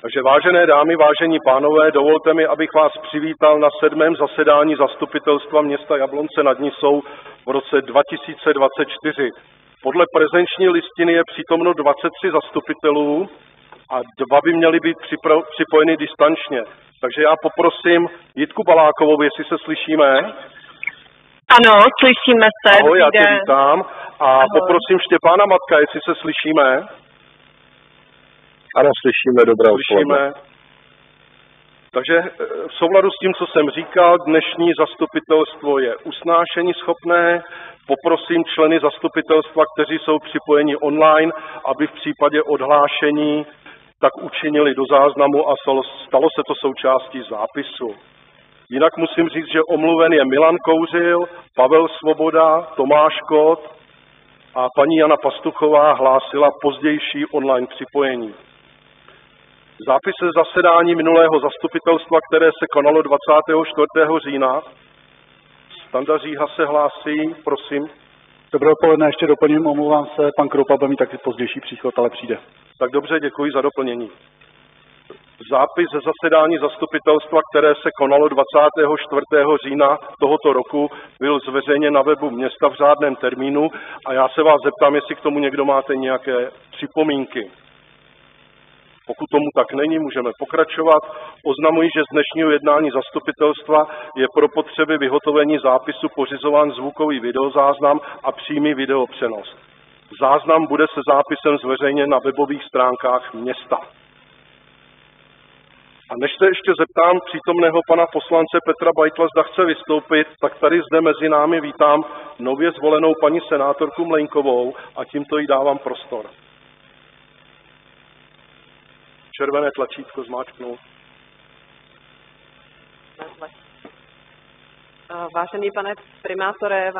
Takže vážené dámy, vážení pánové, dovolte mi, abych vás přivítal na 7. zasedání Zastupitelstva města Jablonce nad Nisou v roce 2024. Podle prezenční listiny je přítomno 23 zastupitelů a 2 by měli být připojeny distančně. Takže já poprosím Jitku Balákovou, jestli se slyšíme. Ano, slyšíme se. Ahoj, já tě vítám. A ahoj. Poprosím Štěpána Matka, jestli se slyšíme. Ano, slyšíme, dobré odpoledne. Takže v souladu s tím, co jsem říkal, dnešní zastupitelstvo je usnášení schopné. Poprosím členy zastupitelstva, kteří jsou připojeni online, aby v případě odhlášení tak učinili do záznamu a stalo se to součástí zápisu. Jinak musím říct, že omluven je Milan Kouřil, Pavel Svoboda, Tomáš Kot a paní Jana Pastuchová hlásila pozdější online připojení. Zápis ze zasedání minulého zastupitelstva, které se konalo 24. října. Standa Říha se hlásí, prosím. Dobré odpoledne, ještě doplním, omlouvám se, pan Kroupa bude mít taky pozdější příchod, ale přijde. Tak dobře, děkuji za doplnění. Zápis ze zasedání zastupitelstva, které se konalo 24. října tohoto roku, byl zveřejněn na webu města v řádném termínu a já se vás zeptám, jestli k tomu někdo máte nějaké připomínky. Pokud tomu tak není, můžeme pokračovat. Oznamuji, že z dnešního jednání zastupitelstva je pro potřeby vyhotovení zápisu pořizován zvukový videozáznam a přímý videopřenos. Záznam bude se zápisem zveřejněn na webových stránkách města. A než se ještě zeptám přítomného pana poslance Petra Beitla, zda chce vystoupit, tak tady zde mezi námi vítám nově zvolenou paní senátorku Mlejnkovou a tímto jí dávám prostor. Červené tlačítko zmáčknout. Vážený pane primátore,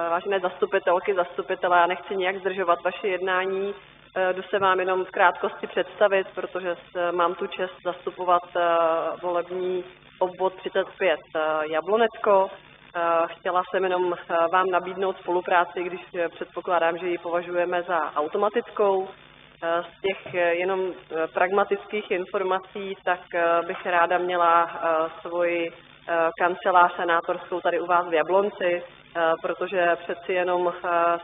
vážené zastupitelky, zastupitelé, já nechci nijak zdržovat vaše jednání. Jdu se vám jenom v krátkosti představit, protože mám tu čest zastupovat volební obvod 35 Jablonecko. Chtěla jsem jenom vám nabídnout spolupráci, když předpokládám, že ji považujeme za automatickou. Z těch jenom pragmatických informací, tak bych ráda měla svoji kancelář senátorskou tady u vás v Jablonci, protože přeci jenom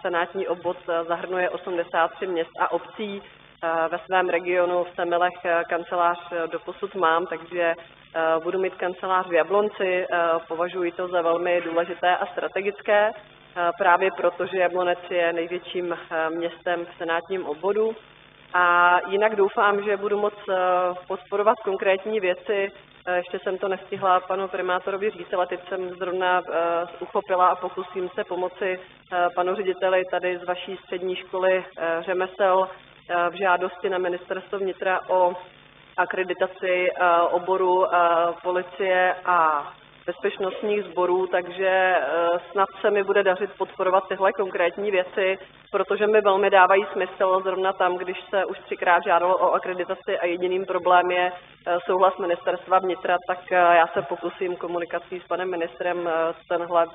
senátní obvod zahrnuje 83 měst a obcí. Ve svém regionu v Semilech kancelář doposud mám, takže budu mít kancelář v Jablonci. Považuji to za velmi důležité a strategické, právě proto, že Jablonec je největším městem v senátním obvodu. A jinak doufám, že budu moct podporovat konkrétní věci. Ještě jsem to nestihla panu primátorovi říct, ale teď jsem zrovna uchopila a pokusím se pomoci panu řediteli tady z vaší střední školy řemesel v žádosti na ministerstvo vnitra o akreditaci oboru policie a bezpečnostních sborů, takže snad se mi bude dařit podporovat tyhle konkrétní věci, protože mi velmi dávají smysl zrovna tam, když se už 3krát žádalo o akreditaci a jediným problém je souhlas ministerstva vnitra, tak já se pokusím komunikací s panem ministrem tenhle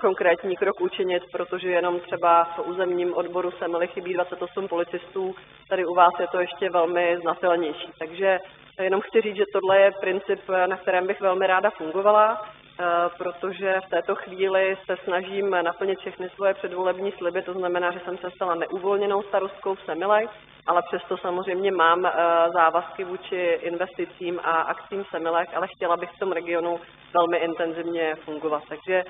konkrétní krok učinit, protože jenom třeba v územním odboru Semily chybí 28 policistů, tady u vás je to ještě velmi znatelnější. Takže jenom chci říct, že tohle je princip, na kterém bych velmi ráda fungovala, protože v této chvíli se snažím naplnit všechny svoje předvolební sliby, to znamená, že jsem se stala neuvolněnou starostkou v Semilech, ale přesto samozřejmě mám závazky vůči investicím a akcím v Semilech, ale chtěla bych v tom regionu velmi intenzivně fungovat. Takže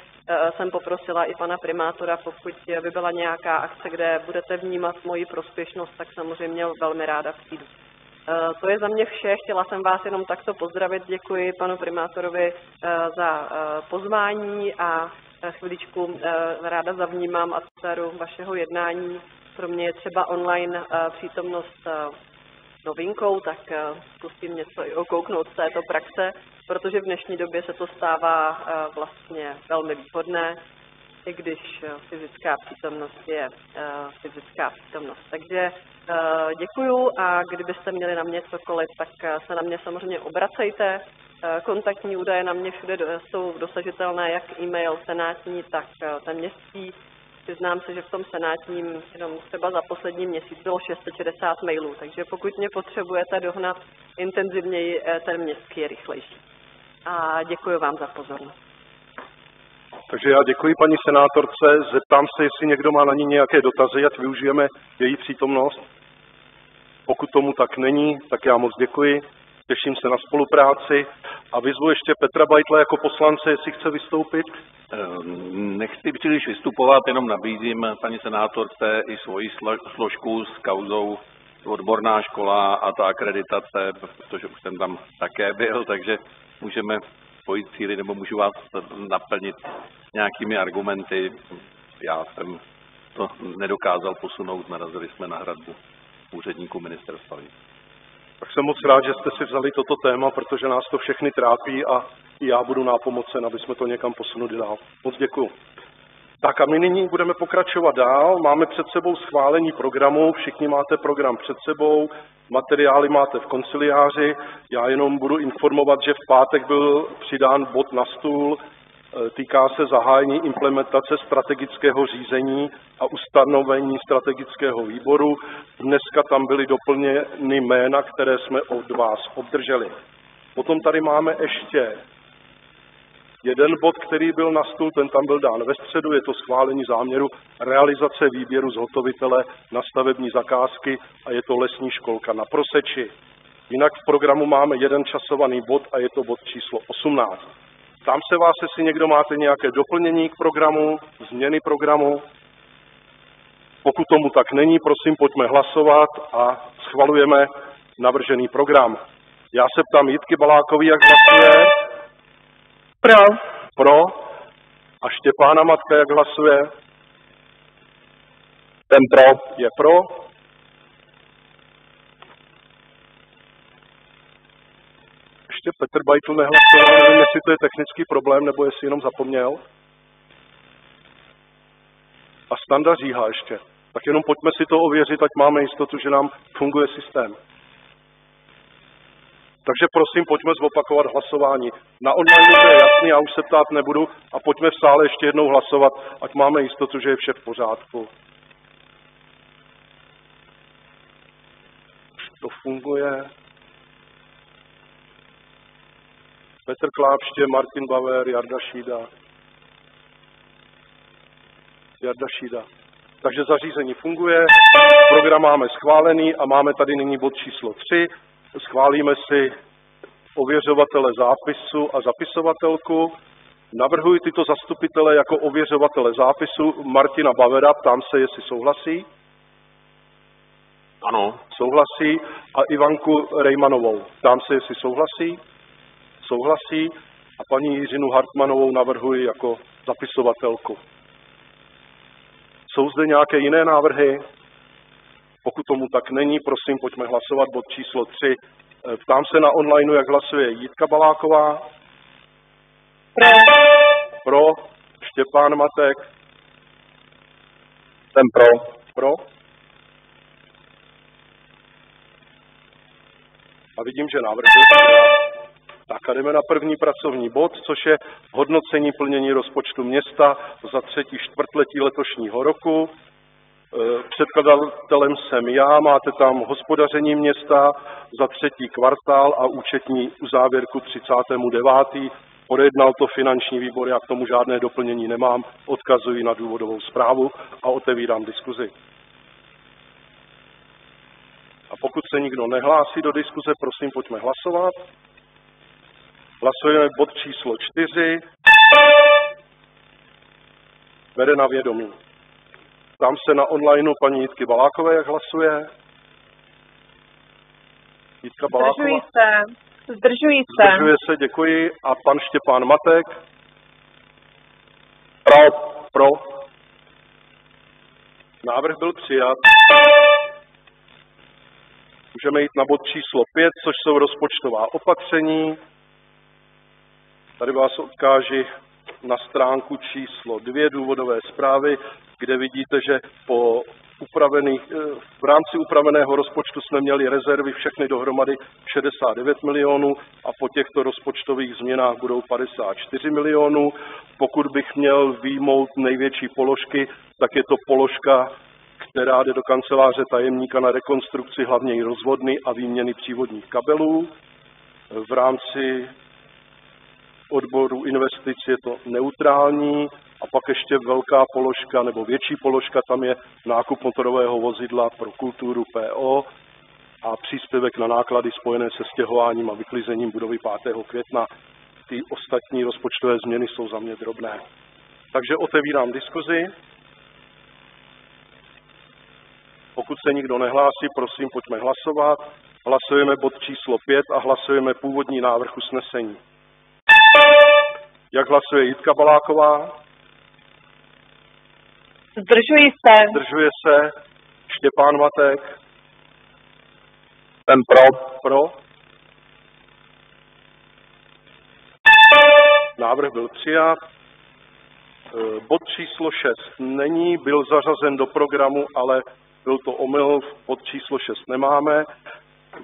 jsem poprosila i pana primátora, pokud by byla nějaká akce, kde budete vnímat moji prospěšnost, tak samozřejmě velmi ráda přijdu. To je za mě vše, chtěla jsem vás jenom takto pozdravit, děkuji panu primátorovi za pozvání a chviličku ráda zavnímám atmosféru vašeho jednání. Pro mě je třeba online přítomnost novinkou, tak zkusím něco i okouknout z této praxe, protože v dnešní době se to stává vlastně velmi výhodné, i když fyzická přítomnost je fyzická přítomnost. Takže děkuju a kdybyste měli na mě cokoliv, tak se na mě samozřejmě obracejte. Kontaktní údaje na mě všude jsou dosažitelné, jak e-mail senátní, tak ten městský. Přiznám se, že v tom senátním jenom třeba za poslední měsíc bylo 660 mailů, takže pokud mě potřebujete dohnat intenzivněji, ten městský je rychlejší. A děkuji vám za pozornost. Takže já děkuji paní senátorce, zeptám se, jestli někdo má na ní nějaké dotazy, ať využijeme její přítomnost. Pokud tomu tak není, tak já moc děkuji, těším se na spolupráci a vyzvu ještě Petra Beitla jako poslance, jestli chce vystoupit. Nechci příliš vystupovat, jenom nabízím paní senátorce i svoji složku s kauzou odborná škola a ta akreditace, protože už jsem tam také byl, takže můžeme spojit síly, nebo můžu vás naplnit nějakými argumenty. Já jsem to nedokázal posunout, narazili jsme na hradbu úředníků ministerstva. Tak jsem moc rád, že jste si vzali toto téma, protože nás to všechny trápí a i já budu nápomocen, aby jsme to někam posunuli dál. Moc děkuju. Tak a my nyní budeme pokračovat dál. Máme před sebou schválení programu, všichni máte program před sebou, materiály máte v konciliáři. Já jenom budu informovat, že v pátek byl přidán bod na stůl, týká se zahájení implementace strategického řízení a ustanovení strategického výboru. Dneska tam byly doplněny jména, které jsme od vás obdrželi. Potom tady máme ještě jeden bod, který byl na stůl, ten tam byl dán ve středu, je to schválení záměru realizace výběru zhotovitele na stavební zakázky a je to lesní školka na Proseči. Jinak v programu máme jeden časovaný bod a je to bod číslo 18. Ptám se vás, jestli někdo máte nějaké doplnění k programu, změny programu. Pokud tomu tak není, prosím, pojďme hlasovat a schvalujeme navržený program. Já se ptám Jitky Balákový, jak hlasuje. Pro. Pro. A Štěpána Matka, jak hlasuje? Jsem pro. Je pro. Ještě Petr Beitl nehlasoval, nevím, jestli to je technický problém, nebo jestli jenom zapomněl. A Standa říhá ještě. Tak jenom pojďme si to ověřit, ať máme jistotu, že nám funguje systém. Takže prosím, pojďme zopakovat hlasování. Na online to je jasný, já už se ptát nebudu a pojďme v sále ještě jednou hlasovat, ať máme jistotu, že je vše v pořádku. Už to funguje. Petr Klápště, Martin Bauer, Jarda Šída. Takže zařízení funguje, program máme schválený a máme tady nyní bod číslo 3. Schválíme si ověřovatele zápisu a zapisovatelku. Navrhuji tyto zastupitele jako ověřovatele zápisu Martina Bauera, ptám se, jestli souhlasí. Ano. Souhlasí. A Ivanku Rejmanovou, ptám se, jestli souhlasí. Souhlasí. A paní Jiřinu Hartmanovou navrhuji jako zapisovatelku. Jsou zde nějaké jiné návrhy? Pokud tomu tak není, prosím, pojďme hlasovat bod číslo 3. Ptám se na online, jak hlasuje Jitka Baláková. Pro. Pro. Štěpán Matek. Jsem pro. Pro. A vidím, že návrh byl přijat. Tak a jdeme na první pracovní bod, což je hodnocení plnění rozpočtu města za 3. čtvrtletí letošního roku. Předkladatelem jsem já, máte tam hospodaření města za 3. kvartál a účetní uzávěrku 39. Projednal to finanční výbor, já k tomu žádné doplnění nemám, odkazuji na důvodovou zprávu a otevírám diskuzi. A pokud se nikdo nehlásí do diskuze, prosím, pojďme hlasovat. Hlasujeme bod číslo 4. Bere na vědomí. Ptám se na online paní Jitky Balákové, jak hlasuje. Jitka Baláková. Zdržuji se. Zdržuje se, děkuji. A pan Štěpán Matek. Pro. Návrh byl přijat. Můžeme jít na bod číslo 5, což jsou rozpočtová opatření. Tady vás odkáži na stránku číslo 2 důvodové zprávy, kde vidíte, že po v rámci upraveného rozpočtu jsme měli rezervy všechny dohromady 69 milionů a po těchto rozpočtových změnách budou 54 milionů. Pokud bych měl vyjmout největší položky, tak je to položka, která jde do kanceláře tajemníka na rekonstrukci hlavně rozvodny a výměny přívodních kabelů. V rámci odboru investic je to neutrální a pak ještě velká položka nebo větší položka, tam je nákup motorového vozidla pro kulturu PO a příspěvek na náklady spojené se stěhováním a vyklizením budovy 5. května. Ty ostatní rozpočtové změny jsou za mě drobné. Takže otevírám diskuzi. Pokud se nikdo nehlásí, prosím, pojďme hlasovat. Hlasujeme bod číslo 5 a hlasujeme původní návrh usnesení. Jak hlasuje Jitka Baláková? Zdržuji se. Zdržuje se. Štěpán Matek? Jsem Pro. Návrh byl přijat. Bod číslo 6 byl zařazen do programu, ale byl to omyl, bod číslo 6 nemáme.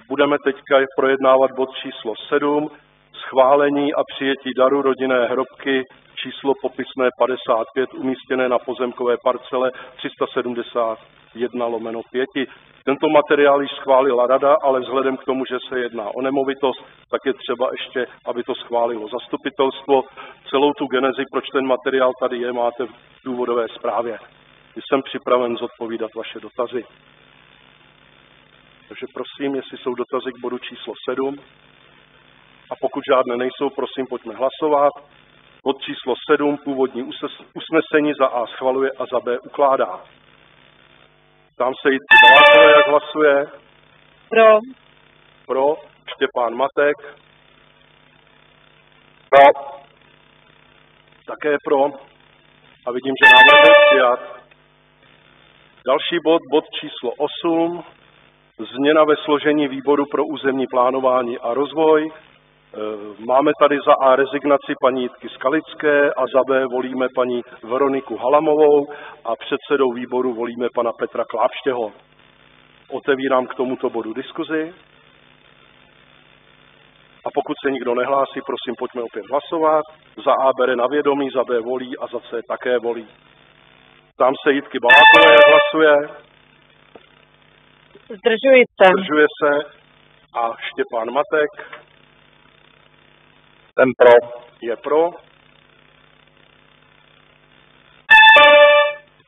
Budeme teďka projednávat bod číslo 7, schválení a přijetí daru rodinné hrobky číslo popisné 55 umístěné na pozemkové parcele 371/5. Tento materiál již schválila rada, ale vzhledem k tomu, že se jedná o nemovitost, tak je třeba ještě, aby to schválilo zastupitelstvo. Celou tu genezi, proč ten materiál tady je, máte v důvodové zprávě. Jsem připraven zodpovídat vaše dotazy. Takže prosím, jestli jsou dotazy k bodu číslo 7. A pokud žádné nejsou, prosím, pojďme hlasovat. Bod číslo 7, původní usnesení za A schvaluje a za B ukládá. Tam se Jitky Balákové, jak hlasuje. Pro. Pro. Štěpán Matek. Pro. Také pro. A vidím, že návrh byl přijat. Další bod, bod číslo 8. Změna ve složení výboru pro územní plánování a rozvoj. Máme tady za A rezignaci paní Jitky Skalické a za B volíme paní Veroniku Halamovou a předsedou výboru volíme pana Petra Klápštěho. Otevírám k tomuto bodu diskuzi. A pokud se nikdo nehlásí, prosím, pojďme opět hlasovat. Za A bere na vědomí, za B volí a za C také volí. Tam se Jitky Balákové, jak hlasuje. Zdržuji se. Zdržuje se. A Štěpán Matek. Jsem pro. Je pro.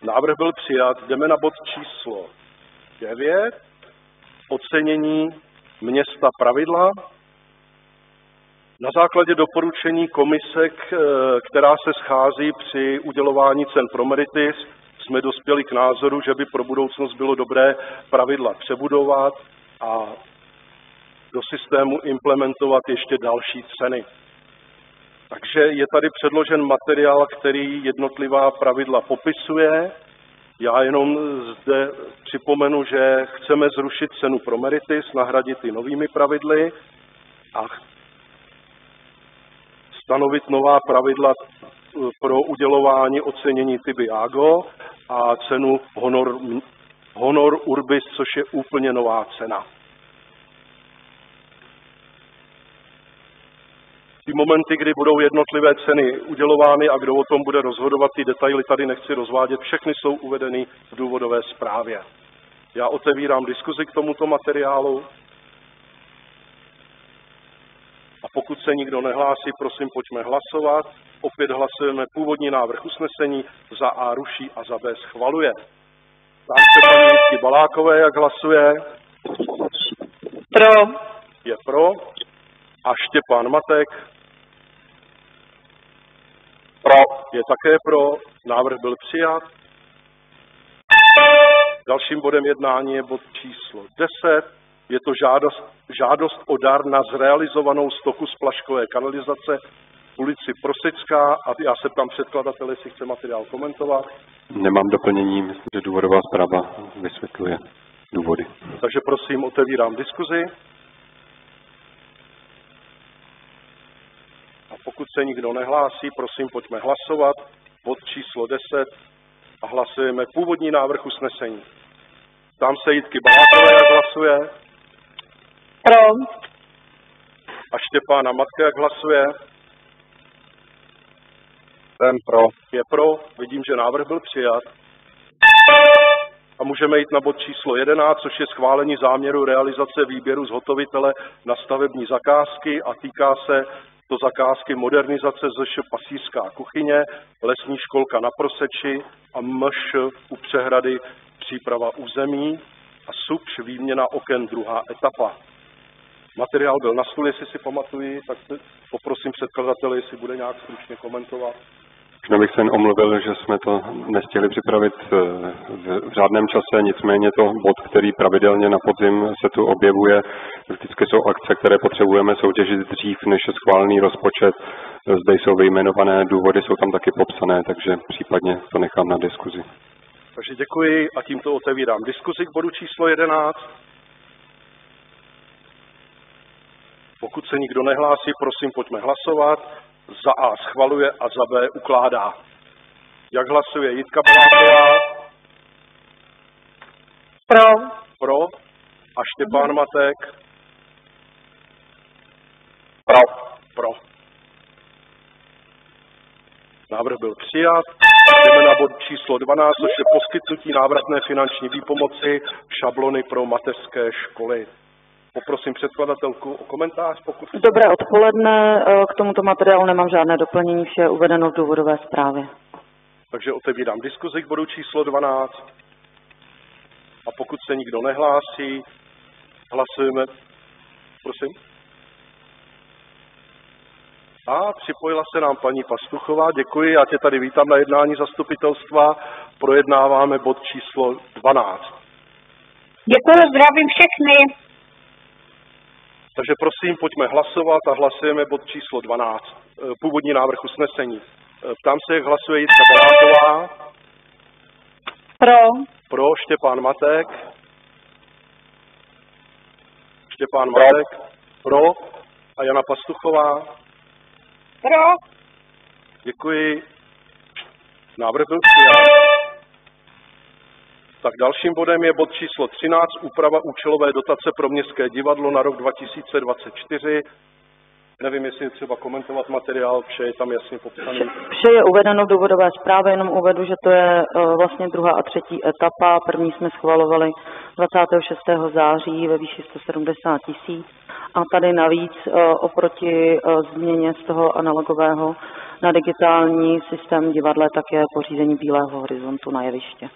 Návrh byl přijat. Jdeme na bod číslo 9. Ocenění města pravidla. Na základě doporučení komise, která se schází při udělování cen pro meritis, jsme dospěli k názoru, že by pro budoucnost bylo dobré pravidla přebudovat a do systému implementovat ještě další ceny. Takže je tady předložen materiál, který jednotlivá pravidla popisuje. Já jenom zde připomenu, že chceme zrušit cenu pro meritis, nahradit ji novými pravidly a stanovit nová pravidla pro udělování ocenění Tibiago a cenu Honor Urbis, což je úplně nová cena. Ty momenty, kdy budou jednotlivé ceny udělovány a kdo o tom bude rozhodovat, ty detaily tady nechci rozvádět, všechny jsou uvedeny v důvodové zprávě. Já otevírám diskuzi k tomuto materiálu. A pokud se nikdo nehlásí, prosím, pojďme hlasovat. Opět hlasujeme původní návrh usnesení, za A ruší a za B schvaluje. Tam se paní Jitky Balákové, jak hlasuje. Pro. Je pro. A Štěpán Matek. Pro. Je také pro. Návrh byl přijat. Dalším bodem jednání je bod číslo 10. Je to žádost o dar na zrealizovanou stoku z Plaškové kanalizace v ulici Prosecká. A já se ptám předkladatele, jestli chce materiál komentovat. Nemám doplnění, myslím, že důvodová zpráva vysvětluje důvody. Takže prosím, otevírám diskuzi. A pokud se nikdo nehlásí, prosím, pojďme hlasovat. Bod číslo 10 a hlasujeme původní návrh usnesení. Ptám se Jitky Balákové, jak hlasuje. Pro. A Štěpána Matka, jak hlasuje. Jsem pro. Je pro. Vidím, že návrh byl přijat. A můžeme jít na bod číslo 11, což je schválení záměru realizace výběru zhotovitele na stavební zakázky a týká se to zakázky modernizace ZŠ Pasířská kuchyně, lesní školka na Proseči a MŠ u Přehrady příprava území a SUPŠ výměna oken druhá etapa. Materiál byl na stůl, jestli si pamatuji, tak poprosím předkladatele, jestli bude nějak stručně komentovat. Možná bych se jen omluvil, že jsme to nestihli připravit v řádném čase, nicméně to bod, který pravidelně na podzim se tu objevuje. Vždycky jsou akce, které potřebujeme soutěžit dřív, než je schválený rozpočet. Zde jsou vyjmenované důvody, jsou tam taky popsané, takže případně to nechám na diskuzi. Takže děkuji a tímto otevírám diskuzi k bodu číslo 11. Pokud se nikdo nehlásí, prosím, pojďme hlasovat. Za A schvaluje a za B ukládá. Jak hlasuje Jitka Baláková? Pro. Pro. A Štěpán Matek? Pro. Pro. Návrh byl přijat. Jdeme na bod číslo 12, což je poskytnutí návratné finanční výpomoci šablony pro mateřské školy. Poprosím předkladatelku o komentář, pokud... Dobré odpoledne, k tomuto materiálu nemám žádné doplnění, vše je uvedeno v důvodové zprávě. Takže otevírám diskuzi k bodu číslo 12. A pokud se nikdo nehlásí, hlasujeme... Prosím. A připojila se nám paní Pastuchová, děkuji, já tě tady vítám na jednání zastupitelstva. Projednáváme bod číslo 12. Děkuji, zdravím všechny. Takže prosím, pojďme hlasovat a hlasujeme bod číslo 12. Původní návrh usnesení. Ptám se, jak hlasuje Jitka Baláková. Pro. Pro. Štěpán Matek. Štěpán Matek. Pro. A Jana Pastuchová. Pro. Děkuji. Návrh byl přijat. Tak dalším bodem je bod číslo 13, úprava účelové dotace pro Městské divadlo na rok 2024. Nevím, jestli je třeba komentovat materiál, vše je tam jasně popsané. Vše je uvedeno v důvodové zprávě, jenom uvedu, že to je vlastně druhá a třetí etapa. První jsme schvalovali 26. září ve výši 170 000 a tady navíc oproti změně z toho analogového na digitální systém divadle také pořízení bílého horizontu na jeviště.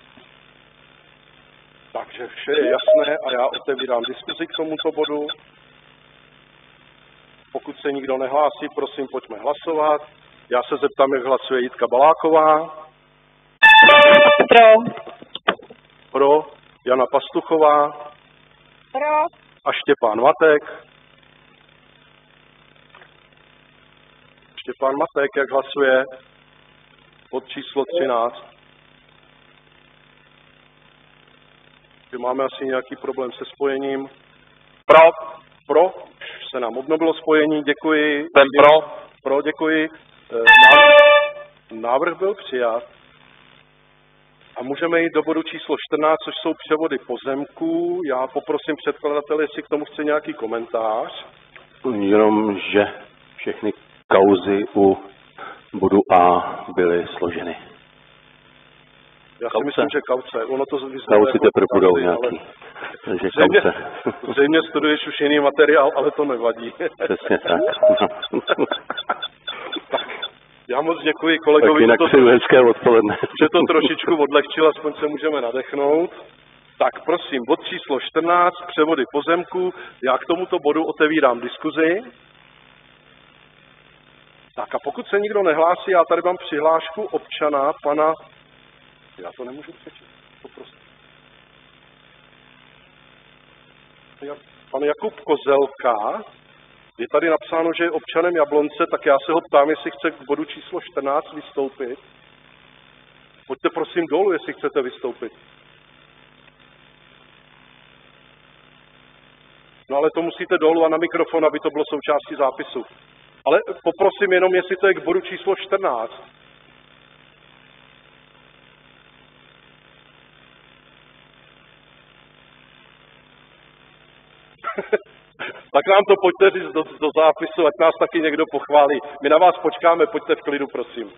Takže vše je jasné a já otevírám diskuzi k tomuto bodu. Pokud se nikdo nehlásí, prosím, pojďme hlasovat. Já se zeptám, jak hlasuje Jitka Baláková. Pro. Pro. Jana Pastuchová. Pro. A Štěpán Matek. Štěpán Matek, jak hlasuje? Bod číslo 13. Máme asi nějaký problém se spojením. Pro. Pro. Se nám obnovilo spojení, děkuji. Jsem pro. Pro, děkuji. Návrh byl přijat. A můžeme jít do bodu číslo 14, což jsou převody pozemků. Já poprosím předkladatele, jestli k tomu chce nějaký komentář. Jenom, že všechny kauzy u bodu A byly složeny. Já si myslím, že kauce. Ono to kauci teprve budou nějaký. Takže kauce. Zřejmě studuješ už jiný materiál, ale to nevadí. Přesně tak. Tak, já moc děkuji kolegovi. Tak jinak si hezké odpoledne. Že to trošičku odlehčil, aspoň se můžeme nadechnout. Tak prosím, bod číslo 14, převody pozemků. Já k tomuto bodu otevírám diskuzi. Tak a pokud se nikdo nehlásí, já tady mám přihlášku občana, pana... Já to nemůžu přečíst, to prostě. Pan Jakub Kozelka, je tady napsáno, že je občanem Jablonce, tak já se ho ptám, jestli chce k bodu číslo 14 vystoupit. Pojďte prosím dolů, jestli chcete vystoupit. No ale to musíte dolů a na mikrofon, aby to bylo součástí zápisu. Ale poprosím jenom, jestli to je k bodu číslo 14. Tak nám to pojďte říct do zápisu, ať nás taky někdo pochválí. My na vás počkáme, pojďte v klidu, prosím.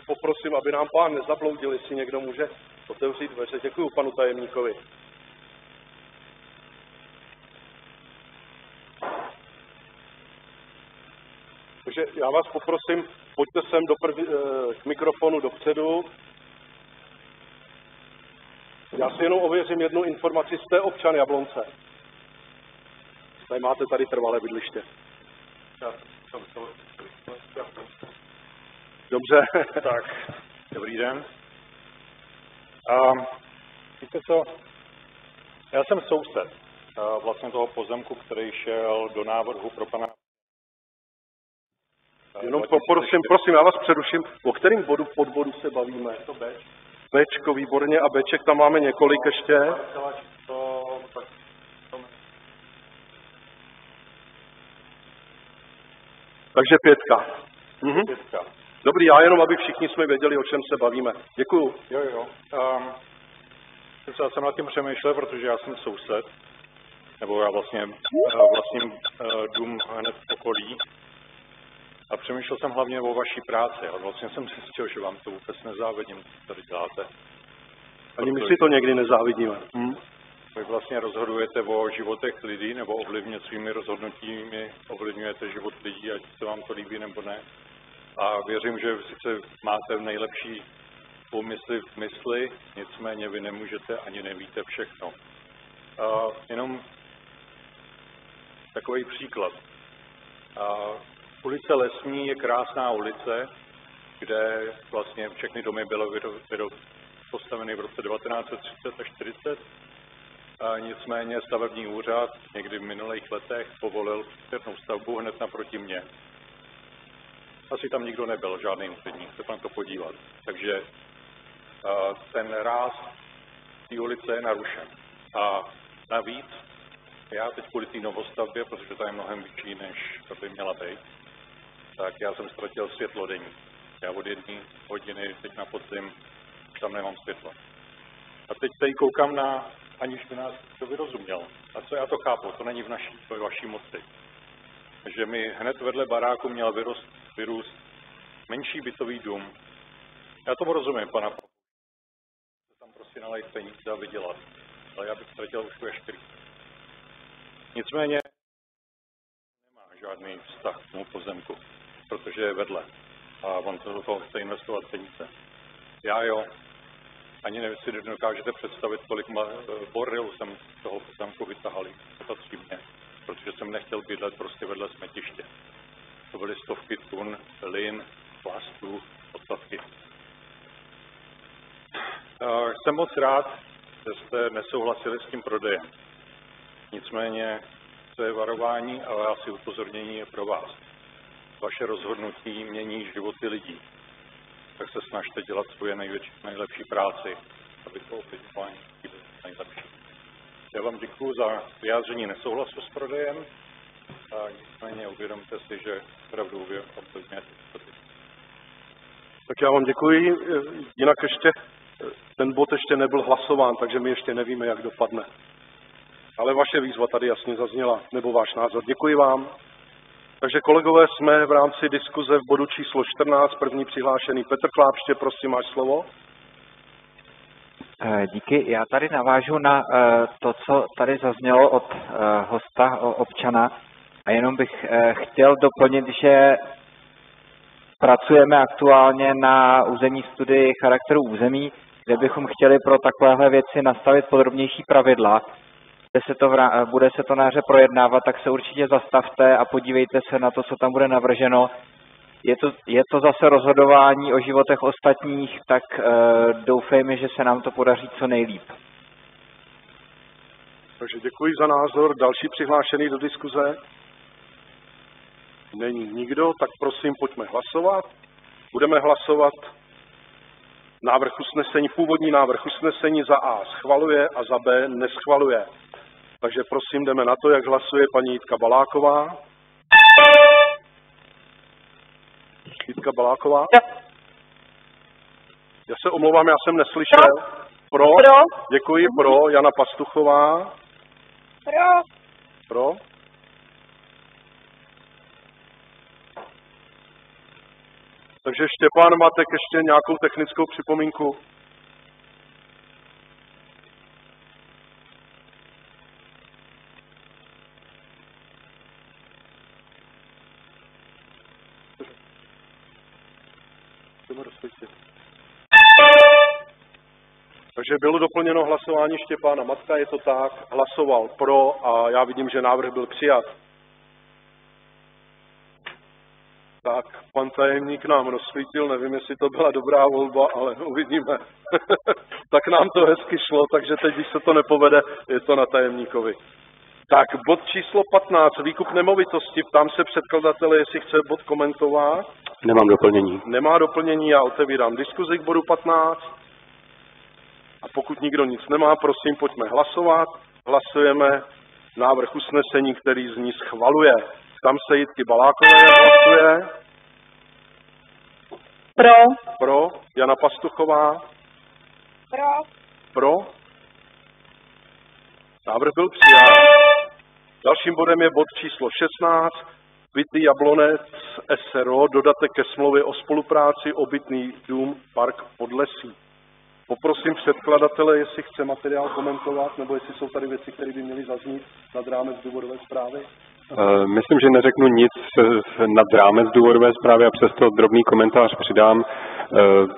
Poprosím, aby nám pán nezabloudil, jestli někdo může otevřít dveře. Děkuji panu tajemníkovi. Takže já vás poprosím, pojďte sem k mikrofonu dopředu. Já si jenom ověřím jednu informaci. Jste občan Jablonce. Máte tady trvalé bydliště. Dobře. Tak, dobrý den. Víte co, já jsem soused vlastně toho pozemku, který šel do návrhu pro pana... Jenom prosím, já vás přeruším. O kterým podbodu se bavíme? To Bčko, výborně, a Bček tam máme několik ještě. Takže 5. Dobrý, já jenom, aby všichni jsme věděli, o čem se bavíme. Děkuju. Jo. Já jsem nad tím přemýšlel, protože já jsem soused, nebo já vlastním dům hned v okolí. A přemýšlel jsem hlavně o vaší práci, ale vlastně jsem zjistil, že vám to vůbec nezávidím, co tady děláte. Ani my si to někdy nezávidíme. Vy vlastně rozhodujete o životech lidí, nebo svými rozhodnutími ovlivňujete život lidí, ať se vám to líbí nebo ne. A věřím, že sice máte nejlepší úmysly v mysli, nicméně vy nemůžete ani nevíte všechno. Jenom takový příklad. Ulice Lesní je krásná ulice, kde vlastně všechny domy byly postaveny v roce 1930 a 40. Nicméně stavební úřad někdy v minulých letech povolil černou stavbu hned naproti mně. Asi tam nikdo nebyl, žádný úředník, se tam to podívat. Takže ten ráz té ulice je narušen. A navíc, já teď kvůli té novostavbě, protože ta je mnohem větší, než to by měla být, tak já jsem ztratil světlo denní. Já od 1 hodiny teď na podzim už tam nemám světlo. A teď tady koukám aniž by nás to vyrozuměl. A co já to chápu, to není v vaší moci. Že mi hned vedle baráku měl vyrůst menší bytový dům. Já tomu rozumím, pana se tam prostě nalejt peníze a vydělat. Ale já bych ztratil už veškerý. Nicméně nemá žádný vztah k tomu pozemku, protože je vedle. A on do toho chce investovat peníze. Já jo. Ani nevím, si dokážete představit, kolik bordelů jsem z toho pozemku vytahali. To patří mě, protože jsem nechtěl bydlet prostě vedle smetiště. To byly stovky tun lin, plastů, odpadky. Jsem moc rád, že jste nesouhlasili s tím prodejem. Nicméně to je varování a asi upozornění je pro vás. Vaše rozhodnutí mění životy lidí. Tak se snažte dělat svoje nejlepší práci, aby to ovlivňování bylo nejlepší. Já vám děkuji za vyjádření nesouhlasu s prodejem a nicméně uvědomte si, že opravdu ovlivňujete. Tak já vám děkuji. Jinak ještě ten bod ještě nebyl hlasován, takže my ještě nevíme, jak dopadne. Ale vaše výzva tady jasně zazněla, nebo váš názor. Děkuji vám. Takže kolegové, jsme v rámci diskuze v bodu číslo 14, první přihlášený Petr Klápště, prosím, máš slovo. Díky, já tady navážu na to, co tady zaznělo od hosta, občana, a jenom bych chtěl doplnit, že pracujeme aktuálně na územní studii charakteru území, kde bychom chtěli pro takovéhle věci nastavit podrobnější pravidla. Bude se to na jaře projednávat, tak se určitě zastavte a podívejte se na to, co tam bude navrženo. Je to zase rozhodování o životech ostatních, tak doufejme, že se nám to podaří co nejlíp. Takže děkuji za názor. Další přihlášený do diskuze. Není nikdo, tak prosím, pojďme hlasovat. Budeme hlasovat návrh usnesení, původní návrh usnesení za A schvaluje a za B neschvaluje. Takže prosím, jdeme na to, jak hlasuje paní Jitka Baláková. Jitka Baláková? Já se omlouvám, já jsem neslyšel. Pro? Děkuji, pro. Jana Pastuchová? Pro? Takže Štěpán Matek ještě nějakou technickou připomínku? Takže bylo doplněno hlasování Štěpána Matka, je to tak, hlasoval pro a já vidím, že návrh byl přijat. Tak, pan tajemník nám rozsvítil, nevím, jestli to byla dobrá volba, ale uvidíme. Tak nám to hezky šlo, takže teď, když se to nepovede, je to na tajemníkovi. Tak, bod číslo 15, výkup nemovitosti. Ptám se předkladatele, jestli chce bod komentovat. Nemám doplnění. Nemá doplnění, já otevírám diskuzi k bodu 15. A pokud nikdo nic nemá, prosím, pojďme hlasovat. Hlasujeme návrh usnesení, který z ní schvaluje. Tam se Jitky Balákové hlasuje. Pro. Jana Pastuchová. Pro. Návrh byl přijat. Dalším bodem je bod číslo 16. Byty Jablonec SRO, dodatek ke smlouvě o spolupráci, obytný dům Park Podlesí. Poprosím předkladatele, jestli chce materiál komentovat, nebo jestli jsou tady věci, které by měly zaznít nad rámec důvodové zprávy. Myslím, že neřeknu nic nad rámec důvodové zprávy a přesto drobný komentář přidám,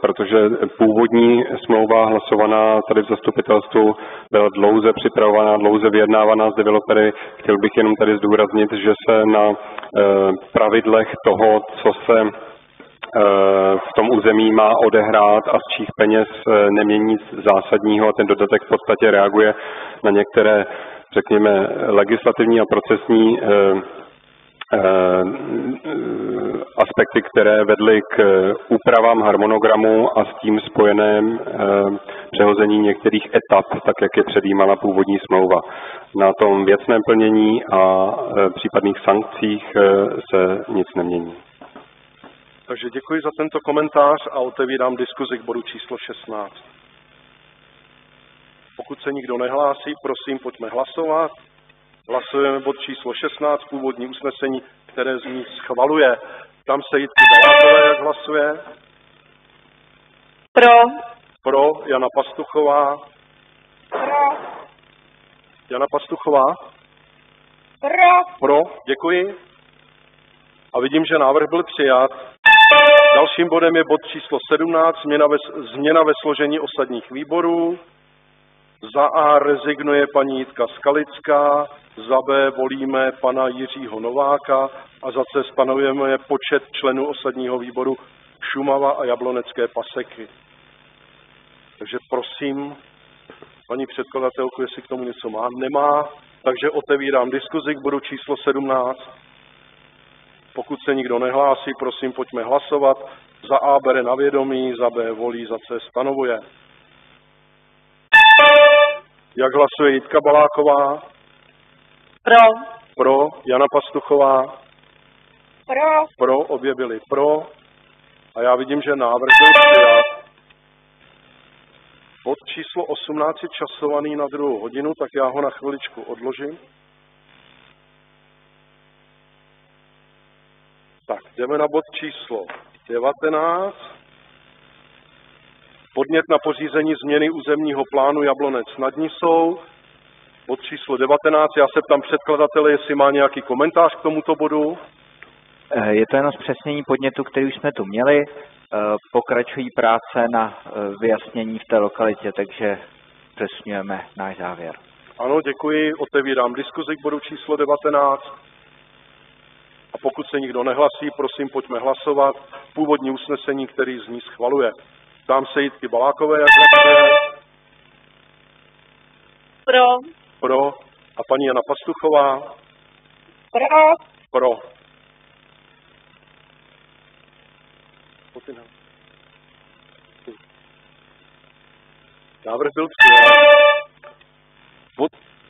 protože původní smlouva hlasovaná tady v zastupitelstvu byla dlouze připravovaná, dlouze vyjednávaná s developery. Chtěl bych jenom tady zdůraznit, že se na pravidlech toho, co se v tom území má odehrát a z čích peněz nemění nic zásadního a ten dodatek v podstatě reaguje na některé, řekněme, legislativní a procesní aspekty, které vedly k úpravám harmonogramu a s tím spojeném přehození některých etap, tak jak je předjímala původní smlouva. Na tom věcném plnění a případných sankcích se nic nemění. Takže děkuji za tento komentář a otevírám diskuzi k bodu číslo 16. Pokud se nikdo nehlásí, prosím, pojďme hlasovat. Hlasujeme bod číslo 16, původní usnesení, které z ní schvaluje. Tam se Jitky Balákové, jak hlasuje. Pro. Jana Pastuchová. Jana Pastuchová. Pro. Děkuji. A vidím, že návrh byl přijat. Dalším bodem je bod číslo 17, změna ve složení osadních výborů. Za A rezignuje paní Jitka Skalická, za B volíme pana Jiřího Nováka a za C stanovujeme počet členů osadního výboru Šumava a Jablonecké paseky. Takže prosím, paní předkladatelku, jestli k tomu něco má. Nemá, takže otevírám diskuzi k bodu číslo 17. Pokud se nikdo nehlásí, prosím, pojďme hlasovat. Za A bere na vědomí, za B volí, za C stanovuje. Jak hlasuje Jitka Baláková? Pro. Jana Pastuchová? Pro, obě byly pro. A já vidím, že návrh byl přijat. Bod číslo 18 je časovaný na 2. hodinu, tak já ho na chviličku odložím. Tak, jdeme na bod číslo 19. Podnět na pořízení změny územního plánu Jablonec nad Nisou. Bod číslo 19. Já se ptám předkladatele, jestli má nějaký komentář k tomuto bodu. Je to jenom zpřesnění podnětu, který už jsme tu měli. Pokračují práce na vyjasnění v té lokalitě, takže přesňujeme náš závěr. Ano, děkuji. Otevírám diskuzi k bodu číslo 19. A pokud se nikdo nehlasí, prosím, pojďme hlasovat. Původní usnesení, který z ní schvaluje. Ptám se Jitky Balákové, jak hlasuje. Pro. A paní Jana Pastuchová? Pro. Návrh byl přijat.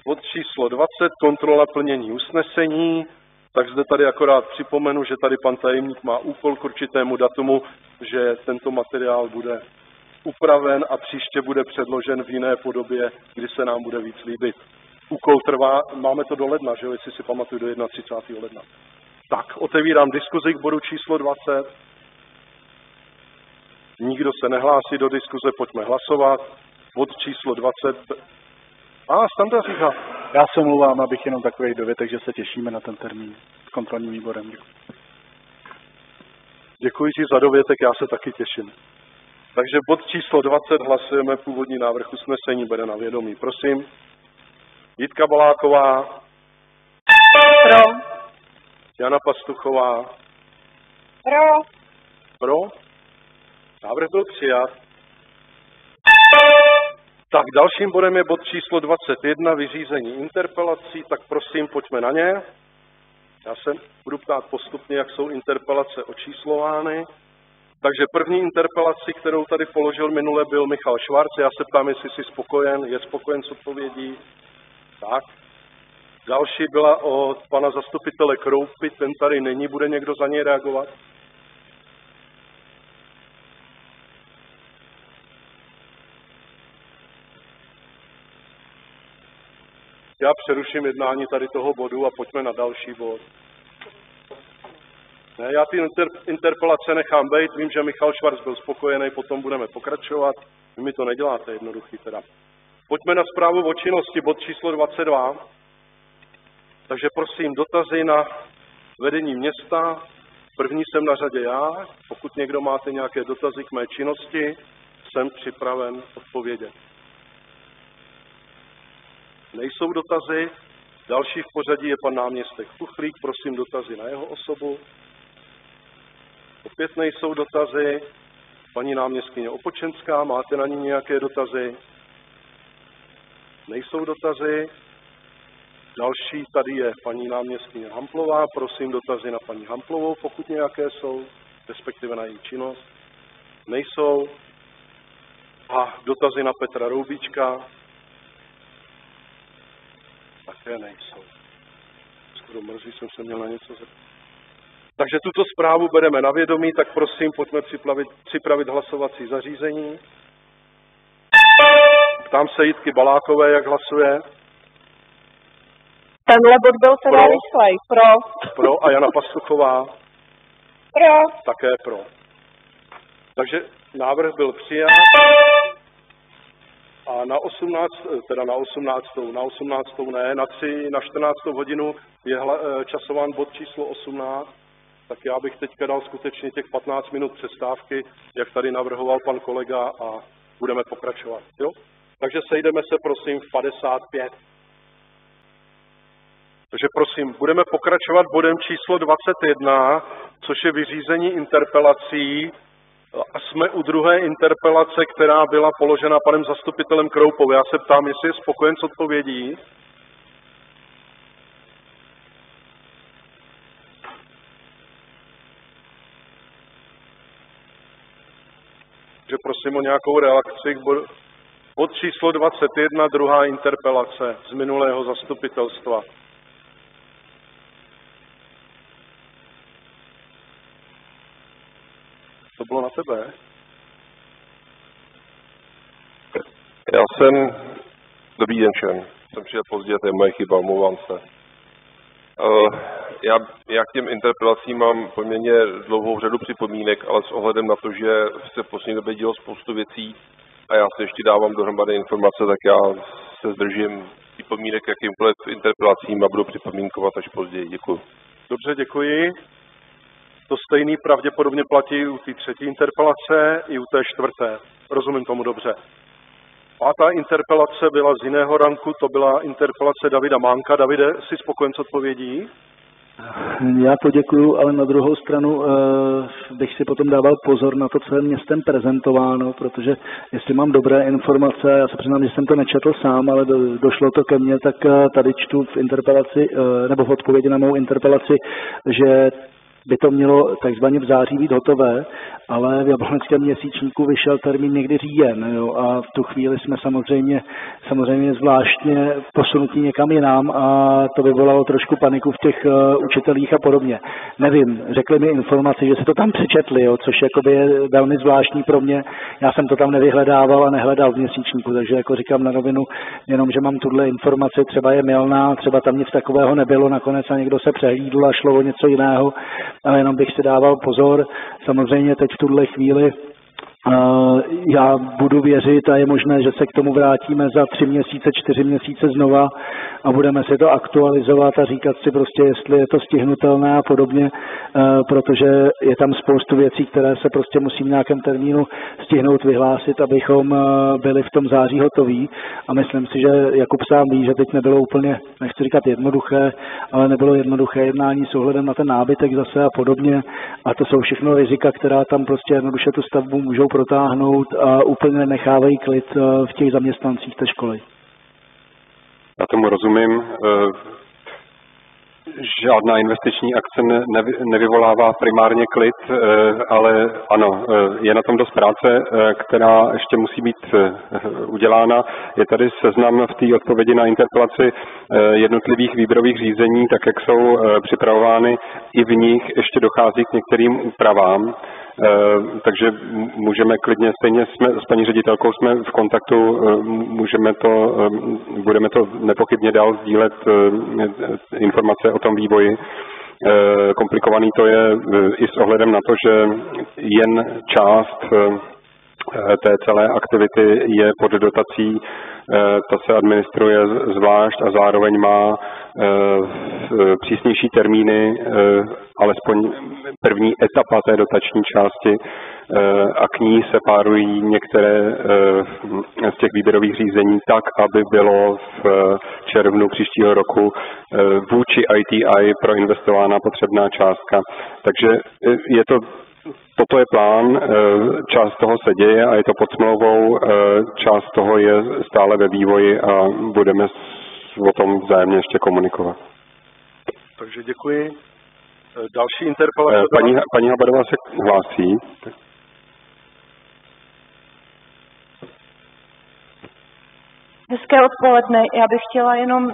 Bod číslo 20, kontrola plnění usnesení. Tak zde tady akorát připomenu, že tady pan tajemník má úkol k určitému datumu, že tento materiál bude upraven a příště bude předložen v jiné podobě, kdy se nám bude víc líbit. Úkol trvá, máme to do ledna, že jo, jestli si pamatuju, do 31. ledna. Tak, otevírám diskuzi k bodu číslo 20. Nikdo se nehlásí do diskuze, pojďme hlasovat. Bod číslo 20. Standa říká. Já se omlouvám, abych jenom takový dovětek, že se těšíme na ten termín s kontrolním výborem. Děkuji ti za dovětek, já se taky těším. Takže bod číslo 20 hlasujeme původní návrh usnesení, bere na vědomí. Prosím. Jitka Baláková. Pro. Jana Pastuchová. Pro. Pro. Návrh byl přijat. Tak dalším bodem je bod číslo 21, vyřízení interpelací, tak prosím, pojďme na ně. Já se budu ptát postupně, jak jsou interpelace očíslovány. Takže první interpelaci, kterou tady položil minule, byl Michal Švarc. Já se ptám, jestli jsi spokojen, je spokojen s odpovědí. Tak. Další byla od pana zastupitele Kroupy, ten tady není, bude někdo za něj reagovat? Já přeruším jednání tady toho bodu a pojďme na další bod. Ne, já ty interpelace nechám být, vím, že Michal Švarc byl spokojený, potom budeme pokračovat. Vy mi to neděláte jednoduchý teda. Pojďme na zprávu o činnosti, bod číslo 22. Takže prosím, dotazy na vedení města. První jsem na řadě já. Pokud někdo máte nějaké dotazy k mé činnosti, jsem připraven odpovědět. Nejsou dotazy. Další v pořadí je pan náměstek Chuchlík. Prosím dotazy na jeho osobu. Opět nejsou dotazy. Paní náměstkyně Opočenská, máte na ní nějaké dotazy? Nejsou dotazy. Další tady je paní náměstkyně Hamplová. Prosím dotazy na paní Hamplovou, pokud nějaké jsou, respektive na její činnost. Nejsou. A dotazy na Petra Roubíčka? Také nejsou. Skoro mrzí, jsem se měl na něco zeptat. Takže tuto zprávu bereme na vědomí, tak prosím, pojďme připravit hlasovací zařízení. Ptám se Jitky Balákové, jak hlasuje. Tenhle bod byl teda rychlej. Pro. A Jana Pastuchová? Pro. Také pro. Takže návrh byl přijat. A na 14. hodinu je časován bod číslo 18, tak já bych teďka dal skutečně těch 15 minut přestávky, jak tady navrhoval pan kolega, a budeme pokračovat. Jo? Takže sejdeme se prosím v 55. Takže prosím, budeme pokračovat bodem číslo 21, což je vyřízení interpelací. A jsme u druhé interpelace, která byla položena panem zastupitelem Kroupou. Já se ptám, jestli je spokojen s odpovědí. Takže prosím o nějakou reakci. Bod číslo 21, druhá interpelace z minulého zastupitelstva. To bylo na tebe? Já jsem... Dobrý den všem. Jsem přijel pozdě, to je moje chyba, omlouvám se. Já k těm interpelacím mám poměrně dlouhou řadu připomínek, ale s ohledem na to, že se v poslední době dělo spoustu věcí a já se ještě dávám dohromady informace, tak já se zdržím připomínek jakýmkoliv interpelacím a budu připomínkovat až později. Děkuji. Dobře, děkuji. To stejný pravděpodobně platí u té třetí interpelace i u té čtvrté. Rozumím tomu dobře. Pátá interpelace byla z jiného ranku, to byla interpelace Davida Mánka. Davide, jsi spokojen s odpovědí? Já poděkuju, ale na druhou stranu bych si potom dával pozor na to, co je městem prezentováno, protože jestli mám dobré informace, já se přiznám, že jsem to nečetl sám, ale došlo to ke mně, tak tady čtu v interpelaci, nebo v odpovědi na mou interpelaci, že by to mělo takzvaně v září být hotové, ale v Jablonském měsíčníku vyšel termín někdy říjen, jo, a v tu chvíli jsme samozřejmě zvláštně posunutí někam jinam a to vyvolalo trošku paniku v těch učitelích a podobně. Nevím, řekli mi informaci, že se to tam přečetli, jo, což jakoby je velmi zvláštní pro mě. Já jsem to tam nevyhledával a nehledal v měsíčníku, takže jako říkám na rovinu, jenom, že mám tuhle informaci, třeba je mylná, třeba tam nic takového nebylo nakonec a někdo se přehlídl a šlo o něco jiného, ale jenom bych si dával pozor. Samozřejmě teď v tuhle chvíli já budu věřit a je možné, že se k tomu vrátíme za 3 měsíce, 4 měsíce znova a budeme si to aktualizovat a říkat si prostě, jestli je to stihnutelné a podobně, protože je tam spoustu věcí, které se prostě musí v nějakém termínu stihnout vyhlásit, abychom byli v tom září hotoví a myslím si, že Jakub sám ví, že teď nebylo úplně, nechci říkat jednoduché, ale nebylo jednoduché jednání s ohledem na ten nábytek zase a podobně a to jsou všechno rizika, která tam prostě jednoduše tu stavbu můžou protáhnout a úplně nechávají klid v těch zaměstnancích té školy. Já tomu rozumím. Žádná investiční akce nevyvolává primárně klid, ale ano, je na tom dost práce, která ještě musí být udělána. Je tady seznam v té odpovědi na interpelaci jednotlivých výběrových řízení, tak jak jsou připravovány, i v nich ještě dochází k některým úpravám. Takže můžeme klidně, stejně jsme s paní ředitelkou jsme v kontaktu, budeme to nepochybně dál sdílet informace o tom vývoji. Komplikovaný to je i s ohledem na to, že jen část té celé aktivity je pod dotací, ta se administruje zvlášť a zároveň má přísnější termíny, alespoň první etapa té dotační části a k ní se párují některé z těch výběrových řízení tak, aby bylo v červnu příštího roku vůči ITI proinvestována potřebná částka. Takže toto je plán, část toho se děje a je to pod smlouvou, část toho je stále ve vývoji a budeme o tom vzájemně ještě komunikovat. Takže děkuji. Další interpelace. Paní Habadová se hlásí. Hezké odpoledne. Já bych chtěla jenom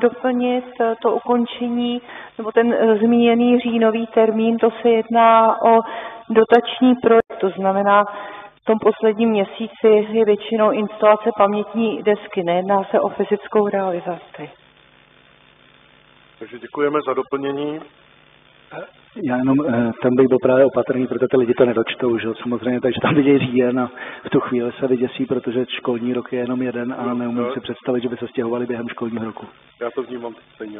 doplnit to ukončení, nebo ten zmíněný říjnový termín, to se jedná o dotační projekt, to znamená, v tom posledním měsíci je většinou instalace pamětní desky, nejedná se o fyzickou realizaci. Takže děkujeme za doplnění. Já jenom tam bych byl právě opatrný, protože ty lidi to nedočtou, že? Samozřejmě, takže tam vidějí říjen a v tu chvíli se vyděsí, protože školní rok je jenom jeden a neumím si představit, že by se stěhovali během školního roku. Já to vnímám stejně.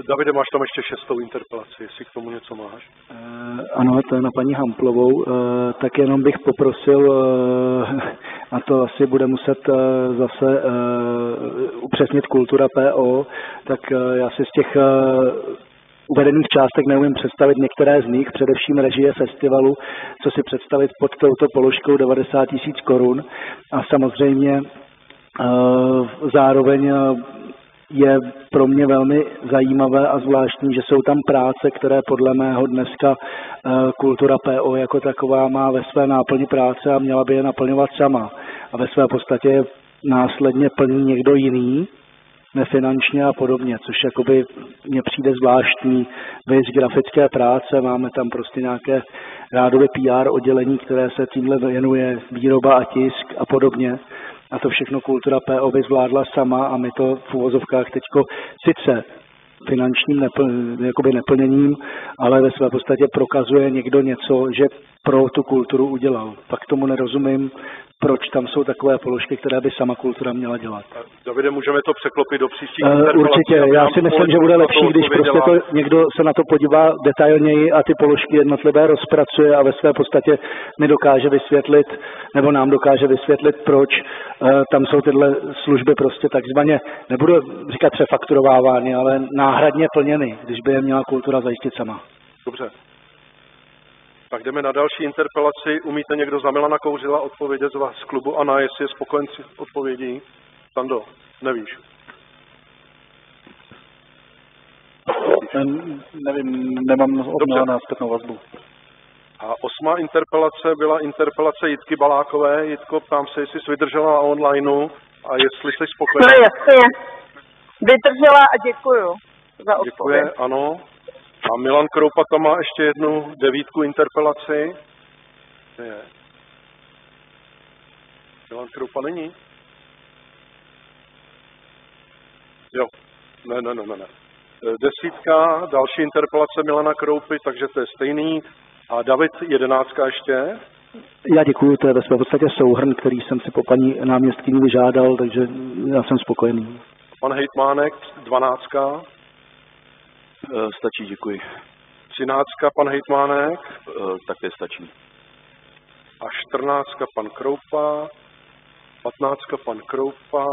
Davide, máš tam ještě 6. interpelaci, jestli k tomu něco máš? Ano, to je na paní Hamplovou. Tak jenom bych poprosil, a to asi bude muset zase upřesnit Kultura PO, tak já si z těch uvedených částek neumím představit některé z nich, především režie festivalu, co si představit pod touto položkou 90 000 korun a samozřejmě zároveň je pro mě velmi zajímavé a zvláštní, že jsou tam práce, které podle mého dneska Kultura PO jako taková má ve své náplni práce a měla by je naplňovat sama. A ve své podstatě následně plní někdo jiný, nefinančně a podobně, což jakoby mně přijde zvláštní. Vys grafické práce, máme tam prostě nějaké rádové PR oddělení, které se tímhle věnuje, výroba a tisk a podobně. A to všechno Kultura PO by zvládla sama a my to v uvozovkách teďko sice finančním neplněním, ale ve své podstatě prokazuje někdo něco, že pro tu kulturu udělal. Pak tomu nerozumím, proč tam jsou takové položky, které by sama kultura měla dělat. Davide, můžeme to překlopit do příštích interpelací? Určitě, já si myslím, že bude lepší, když prostě to někdo se na to podívá detailněji a ty položky jednotlivé rozpracuje a ve své podstatě mi dokáže vysvětlit, nebo nám dokáže vysvětlit, proč tam jsou tyhle služby prostě takzvaně, nebudu říkat přefakturovávány, ale náhradně plněny, když by je měla kultura zajistit sama. Dobře. Tak jdeme na další interpelaci. Umíte někdo za Milana Kouřila odpovědět z vás z klubu ANA, jestli je spokojen s odpovědí? Stando, nevíš. Nevím, nemám obmělená zpětnou vazbu. A 8. interpelace byla interpelace Jitky Balákové. Jitko, ptám se, jestli jsi vydržela online a jestli jsi spokojená. No jasně. Vydržela a děkuju za odpověď. Děkuje, ano. A Milan Kroupa tam má ještě jednu 9. interpelaci. Je. Milan Kroupa není? Jo. Ne. 10. další interpelace Milana Kroupy, takže to je stejný. A David, 11. ještě? Já děkuju, to je ve své podstatě souhrn, který jsem si po paní náměstkyni vyžádal, takže já jsem spokojený. Pan hejtmánek, 12. Stačí, děkuji. 13. pan hejtmánek. Také stačí. A 14. pan Kroupa. 15. pan Kroupa.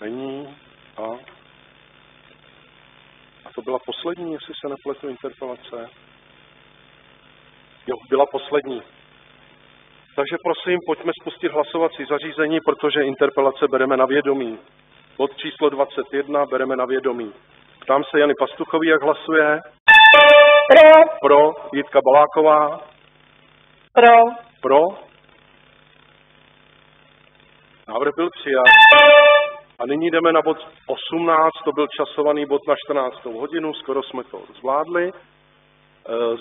Není. A to byla poslední, jestli se nepletu, interpelace. Jo, byla poslední. Takže prosím, pojďme spustit hlasovací zařízení, protože interpelace bereme na vědomí. Bod číslo 21 bereme na vědomí. Ptám se Jany Pastuchový, jak hlasuje. Pro. Jitka Baláková. Pro. Návrh byl přijat. A nyní jdeme na bod 18, to byl časovaný bod na 14. hodinu, skoro jsme to zvládli.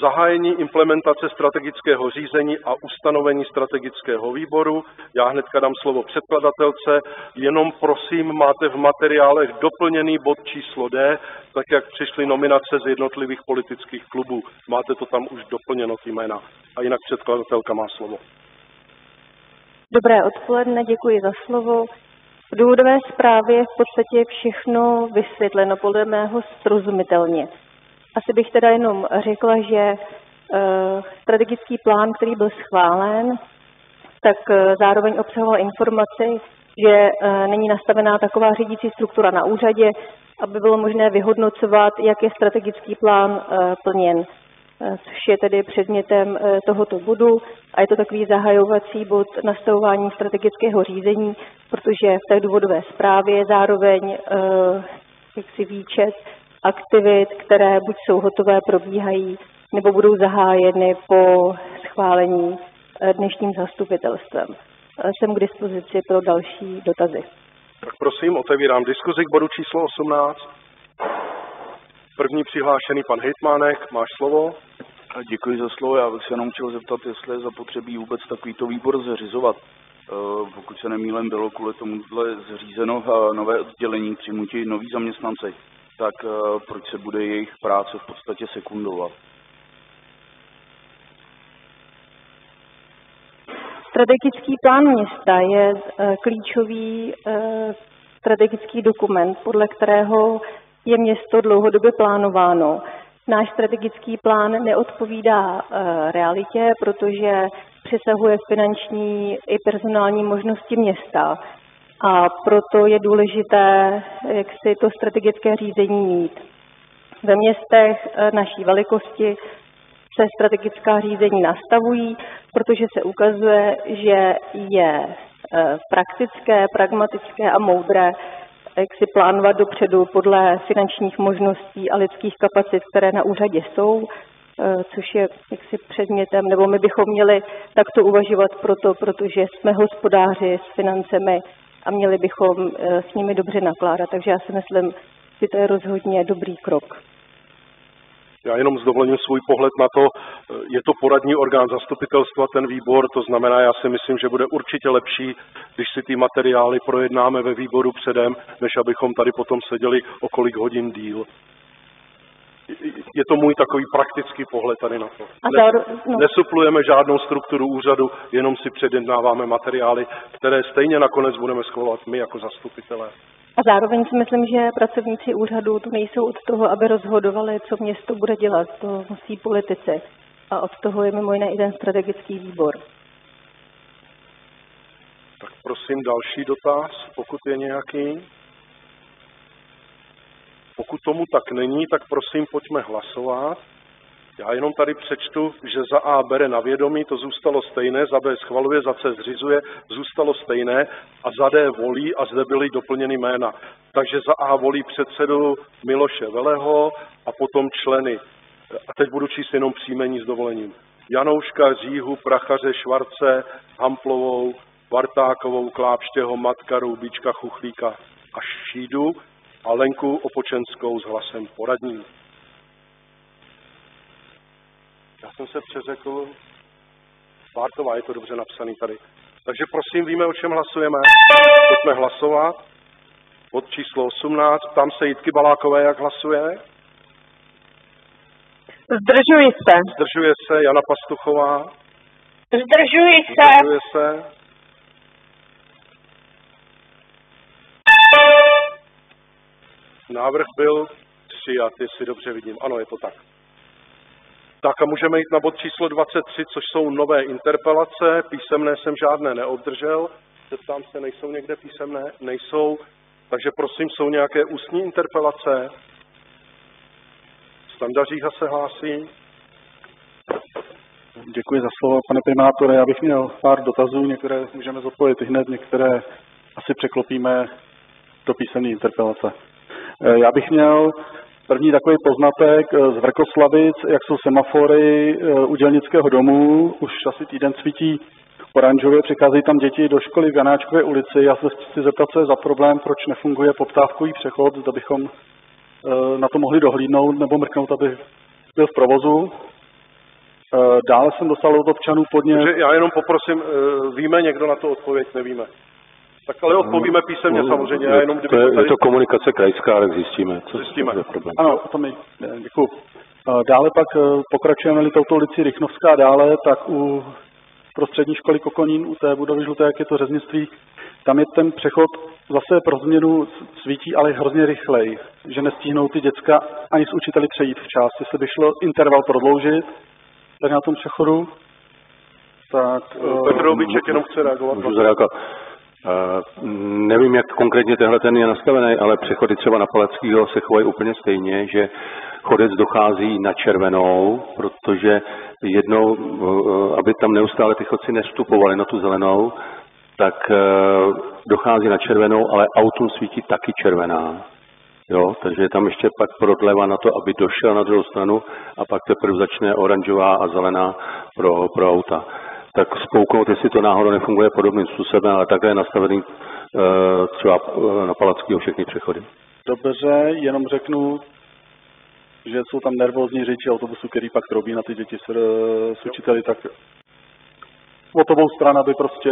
Zahájení implementace strategického řízení a ustanovení strategického výboru. Já hnedka dám slovo předkladatelce, jenom prosím, máte v materiálech doplněný bod číslo D, tak jak přišly nominace z jednotlivých politických klubů. Máte to tam už doplněno, ty jména. A jinak předkladatelka má slovo. Dobré odpoledne, děkuji za slovo. V důvodové zprávě je v podstatě všechno vysvětleno podle mého srozumitelně. Asi bych teda jenom řekla, že strategický plán, který byl schválen, tak zároveň obsahoval informaci, že není nastavená taková řídící struktura na úřadě, aby bylo možné vyhodnocovat, jak je strategický plán plněn, což je tedy předmětem tohoto bodu. A je to takový zahajovací bod nastavování strategického řízení, protože v té důvodové zprávě je zároveň jaksi výčet aktivit, které buď jsou hotové, probíhají, nebo budou zahájeny po schválení dnešním zastupitelstvem. Jsem k dispozici pro další dotazy. Tak prosím, otevírám diskuzi k bodu číslo 18. První přihlášený pan hejtmánek, máš slovo. Děkuji za slovo. Já bych se jenom chtěl zeptat, jestli je zapotřebí vůbec takovýto výbor zřizovat. Pokud se nemýlím, bylo kvůli tomuhle zřízeno nové oddělení, přijmutí noví zaměstnanci. Tak proč se bude jejich práce v podstatě sekundovat? Strategický plán města je klíčový strategický dokument, podle kterého je město dlouhodobě plánováno. Náš strategický plán neodpovídá realitě, protože přesahuje finanční i personální možnosti města. A proto je důležité, jak si to strategické řízení mít. Ve městech naší velikosti se strategická řízení nastavují, protože se ukazuje, že je praktické, pragmatické a moudré, jak si plánovat dopředu podle finančních možností a lidských kapacit, které na úřadě jsou, což je jaksi předmětem, nebo my bychom měli takto uvažovat protože jsme hospodáři s financemi a měli bychom s nimi dobře nakládat. Takže já si myslím, že to je rozhodně dobrý krok. Já jenom zdovolím svůj pohled na to, je to poradní orgán zastupitelstva, ten výbor, to znamená, já si myslím, že bude určitě lepší, když si ty materiály projednáme ve výboru předem, než abychom tady potom seděli o kolik hodin díl. Je to můj takový praktický pohled tady na to. Nesuplujeme žádnou strukturu úřadu, jenom si předjednáváme materiály, které stejně nakonec budeme schvalovat my jako zastupitelé. A zároveň si myslím, že pracovníci úřadu tu nejsou od toho, aby rozhodovali, co město bude dělat. To musí politici. A od toho je mimo jiné i ten strategický výbor. Tak prosím další dotaz, pokud je nějaký. Pokud tomu tak není, tak prosím pojďme hlasovat. Já jenom tady přečtu, že za A bere na vědomí, to zůstalo stejné, za B schvaluje, za C zřizuje, zůstalo stejné a za D volí a zde byly doplněny jména. Takže za A volí předsedu Miloše Veleho a potom členy. A teď budu číst jenom příjmení s dovolením. Janouška, Říhu, Prachaře, Švarce, Hamplovou, Vartákovou, Klápštěho, Matkaru, Bíčka, Chuchlíka a Šídu a Lenku Opočenskou s hlasem poradním. Já jsem se přeřekl. Bártová, je to dobře napsaný tady. Takže prosím, víme, o čem hlasujeme. Pojďme hlasovat. Bod číslo 18. Ptám se Jitky Balákové, jak hlasuje. Zdržuji se. Zdržuje se Jana Pastuchová. Zdržuji se. Zdržuje se. Návrh byl přijat, jestli dobře vidím. Ano, je to tak. Tak a můžeme jít na bod číslo 23, což jsou nové interpelace. Písemné jsem žádné neobdržel. Zeptám se, nejsou někde písemné? Nejsou. Takže prosím, jsou nějaké ústní interpelace? Standa Říha se hlásí. Děkuji za slovo, pane primátore. Já bych měl pár dotazů, některé můžeme zodpovědět hned, některé asi překlopíme do písemné interpelace. Já bych měl první takový poznatek z Vrkoslavic, jak jsou semafory u Dělnického domu. Už asi týden svítí oranžově, přicházejí tam děti do školy v Janáčkové ulici. Já se chci zeptat, co je za problém, proč nefunguje poptávkový přechod, zda bychom na to mohli dohlídnout nebo mrknout, aby byl v provozu. Dále jsem dostal od občanů podnět. Já jenom poprosím, víme někdo na to odpověď, nevíme. Tak ale odpovíme písemně samozřejmě. Já jenom, je to komunikace krajská, ale zjistíme, co je problém. Ano, o tom děkuji. Dále pak pokračujeme-li touto ulici Rychnovská dále, tak u prostřední školy Kokonín, u té budovy žluté, jak je to řeznictví, tam je ten přechod zase pro změnu svítí, ale hrozně rychlej, že nestihnou ty děcka ani s učiteli přejít včas. Jestli by šlo interval prodloužit tady na tom přechodu, tak... Petr Obyček jenom chce reagovat. Můžu zareagovat. Nevím, jak konkrétně tenhle ten je nastavený, ale přechody třeba na Palackýho se chovají úplně stejně, že chodec dochází na červenou, protože jednou, aby tam neustále ty chodci nevstupovali na tu zelenou, tak dochází na červenou, ale autům svítí taky červená. Jo, takže je tam ještě pak prodleva na to, aby došel na druhou stranu a pak teprve začne oranžová a zelená pro auta. Tak zkouknout, jestli to náhodou nefunguje podobným způsobem, ale takhle je nastavený třeba na Palackýho všechny přechody. Dobře, jenom řeknu, že jsou tam nervózní řidiči autobusu, který pak trobí na ty děti s učiteli, tak o obou stran, aby prostě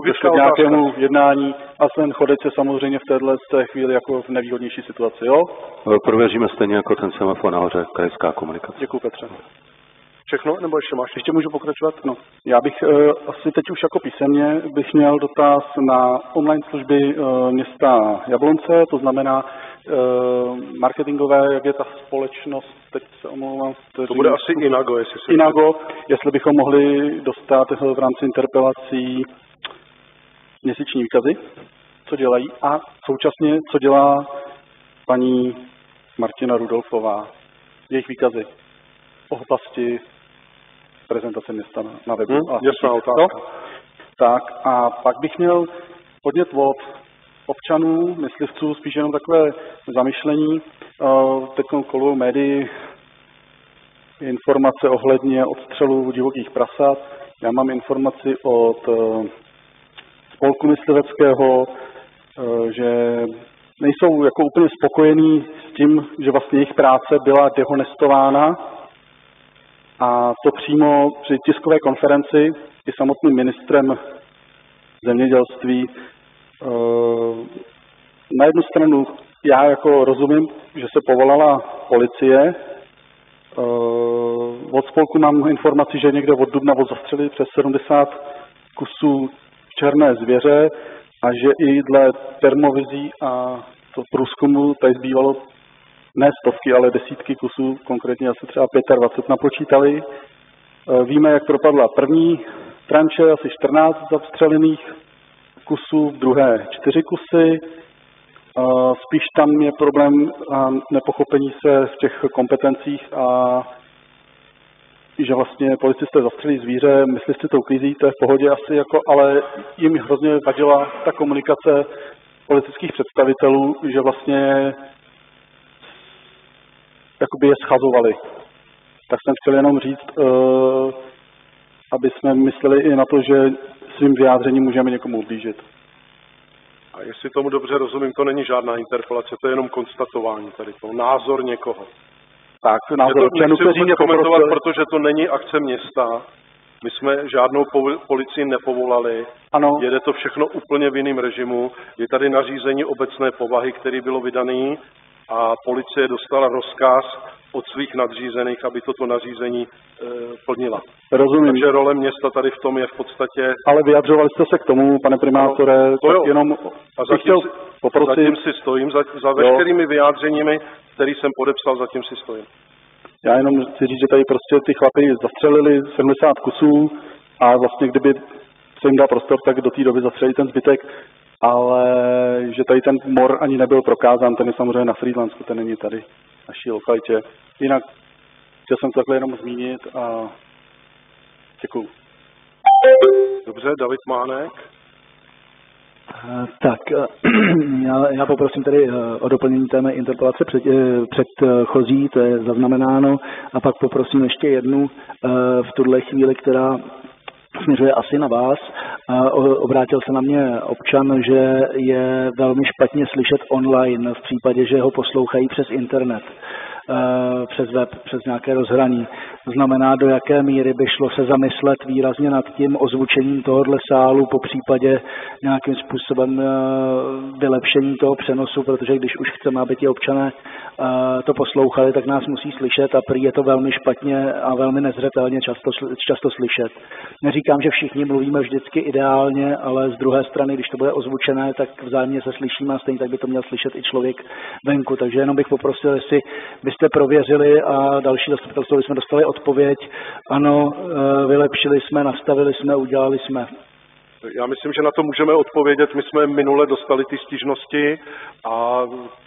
došlo k nějakému jednání a ten chodec je samozřejmě v té chvíli jako v nevýhodnější situaci, jo? Prověříme stejně jako ten semafor nahoře, krajská komunikace. Děkuji, Petře. Všechno, nebo ještě máš? Ještě můžu pokračovat? No. Já bych asi teď už jako písemně bych měl dotaz na online služby města Jablonce, to znamená marketingové, jak je ta společnost, teď se omlouvám. To bude asi Inago, jestli se... Inago, jestli bychom mohli dostat v rámci interpelací měsíční výkazy, co dělají a současně, co dělá paní Martina Rudolfová, jejich výkazy o oblasti prezentace města na webu. Jasná otázka. Tak a pak bych měl podnět od občanů, myslivců, spíš jenom takové zamyšlení. Teď kolují médii informace ohledně odstřelu divokých prasat. Já mám informaci od spolku mysliveckého, že nejsou jako úplně spokojení s tím, že vlastně jejich práce byla dehonestována, a to přímo při tiskové konferenci i samotným ministrem zemědělství. Na jednu stranu já jako rozumím, že se povolala policie. Od spolku mám informaci, že někde od dubna zastřelili přes 70 kusů černé zvěře a že i dle termovizí a to průzkumu tady zbývalo ne stovky, ale desítky kusů, konkrétně asi třeba 25 napočítali. Víme, jak propadla první tranče, asi 14 zastřelených kusů, v druhé 4 kusy. Spíš tam je problém a nepochopení se v těch kompetencích a že vlastně policisté zastřelí zvíře, myslivci to uklízí, to je v pohodě asi, jako, ale jim hrozně vadila ta komunikace politických představitelů, že vlastně jakoby je schazovali. Tak jsem chtěl jenom říct, aby jsme mysleli i na to, že svým vyjádřením můžeme někomu ublížit. A jestli tomu dobře rozumím, to není žádná interpelace, to je jenom konstatování tady toho, názor někoho. Tak, názor občanů, kteří mě komentovat, protože to není akce města. My jsme žádnou policii nepovolali. Ano. Jede to všechno úplně v jiném režimu. Je tady nařízení obecné povahy, který bylo vydaný a policie dostala rozkaz od svých nadřízených, aby toto nařízení plnila. Rozumím. Takže role města tady v tom je v podstatě... Ale vyjadřovali jste se k tomu, pane primátore, no, tak jenom a zatím si stojím, za veškerými vyjádřeními, který jsem podepsal, zatím si stojím. Já jenom chci říct, že tady prostě ty chlapy zastřelili 70 kusů a vlastně kdyby se jim dal prostor, tak do té doby zastřelili ten zbytek, ale že tady ten mor ani nebyl prokázán, ten je samozřejmě na Frýdlansku, ten není tady v naší lokalitě. Jinak chtěl jsem to takhle jenom zmínit a děkuju. Dobře, David Mánek. Tak, já poprosím tady o doplnění té mé interpelace předchozí, to je zaznamenáno, a pak poprosím ještě jednu v tuhle chvíli, která směřuje asi na vás. Obrátil se na mě občan, že je velmi špatně slyšet online v případě, že ho poslouchají přes internet, přes web, přes nějaké rozhraní. To znamená, do jaké míry by šlo se zamyslet výrazně nad tím ozvučením tohohle sálu, po případě nějakým způsobem vylepšení toho přenosu, protože když už chceme, aby ti občané to poslouchali, tak nás musí slyšet a prý je to velmi špatně a velmi nezřetelně často slyšet. Neříkám, že všichni mluvíme vždycky ideálně, ale z druhé strany, když to bude ozvučené, tak vzájemně se slyšíme a stejně tak by to měl slyšet i člověk venku. Takže jenom bych poprosil, jestli byste prověřili a další zastupitelstvo jsme dostali odpověď. Ano, vylepšili jsme, nastavili jsme, udělali jsme. Já myslím, že na to můžeme odpovědět. My jsme minule dostali ty stížnosti a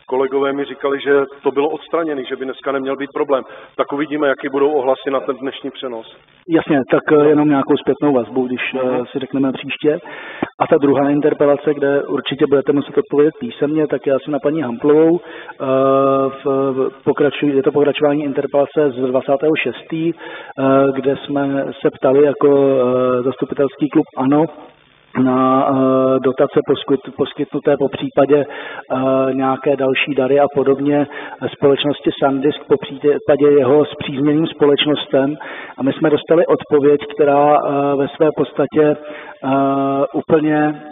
kolegové mi říkali, že to bylo odstraněné, že by dneska neměl být problém. Tak uvidíme, jaký budou ohlasy na ten dnešní přenos. Jasně, tak jenom nějakou zpětnou vazbu, když si řekneme příště. A ta druhá interpelace, kde určitě budete muset odpovědět písemně, tak je asi na paní Hamplovou. Je to pokračování interpelace z 26., kde jsme se ptali jako zastupitelský klub ANO na dotace poskytnuté po případě nějaké další dary a podobně společnosti Sandisk po případě jeho spřízněným společnostem. A my jsme dostali odpověď, která ve své podstatě úplně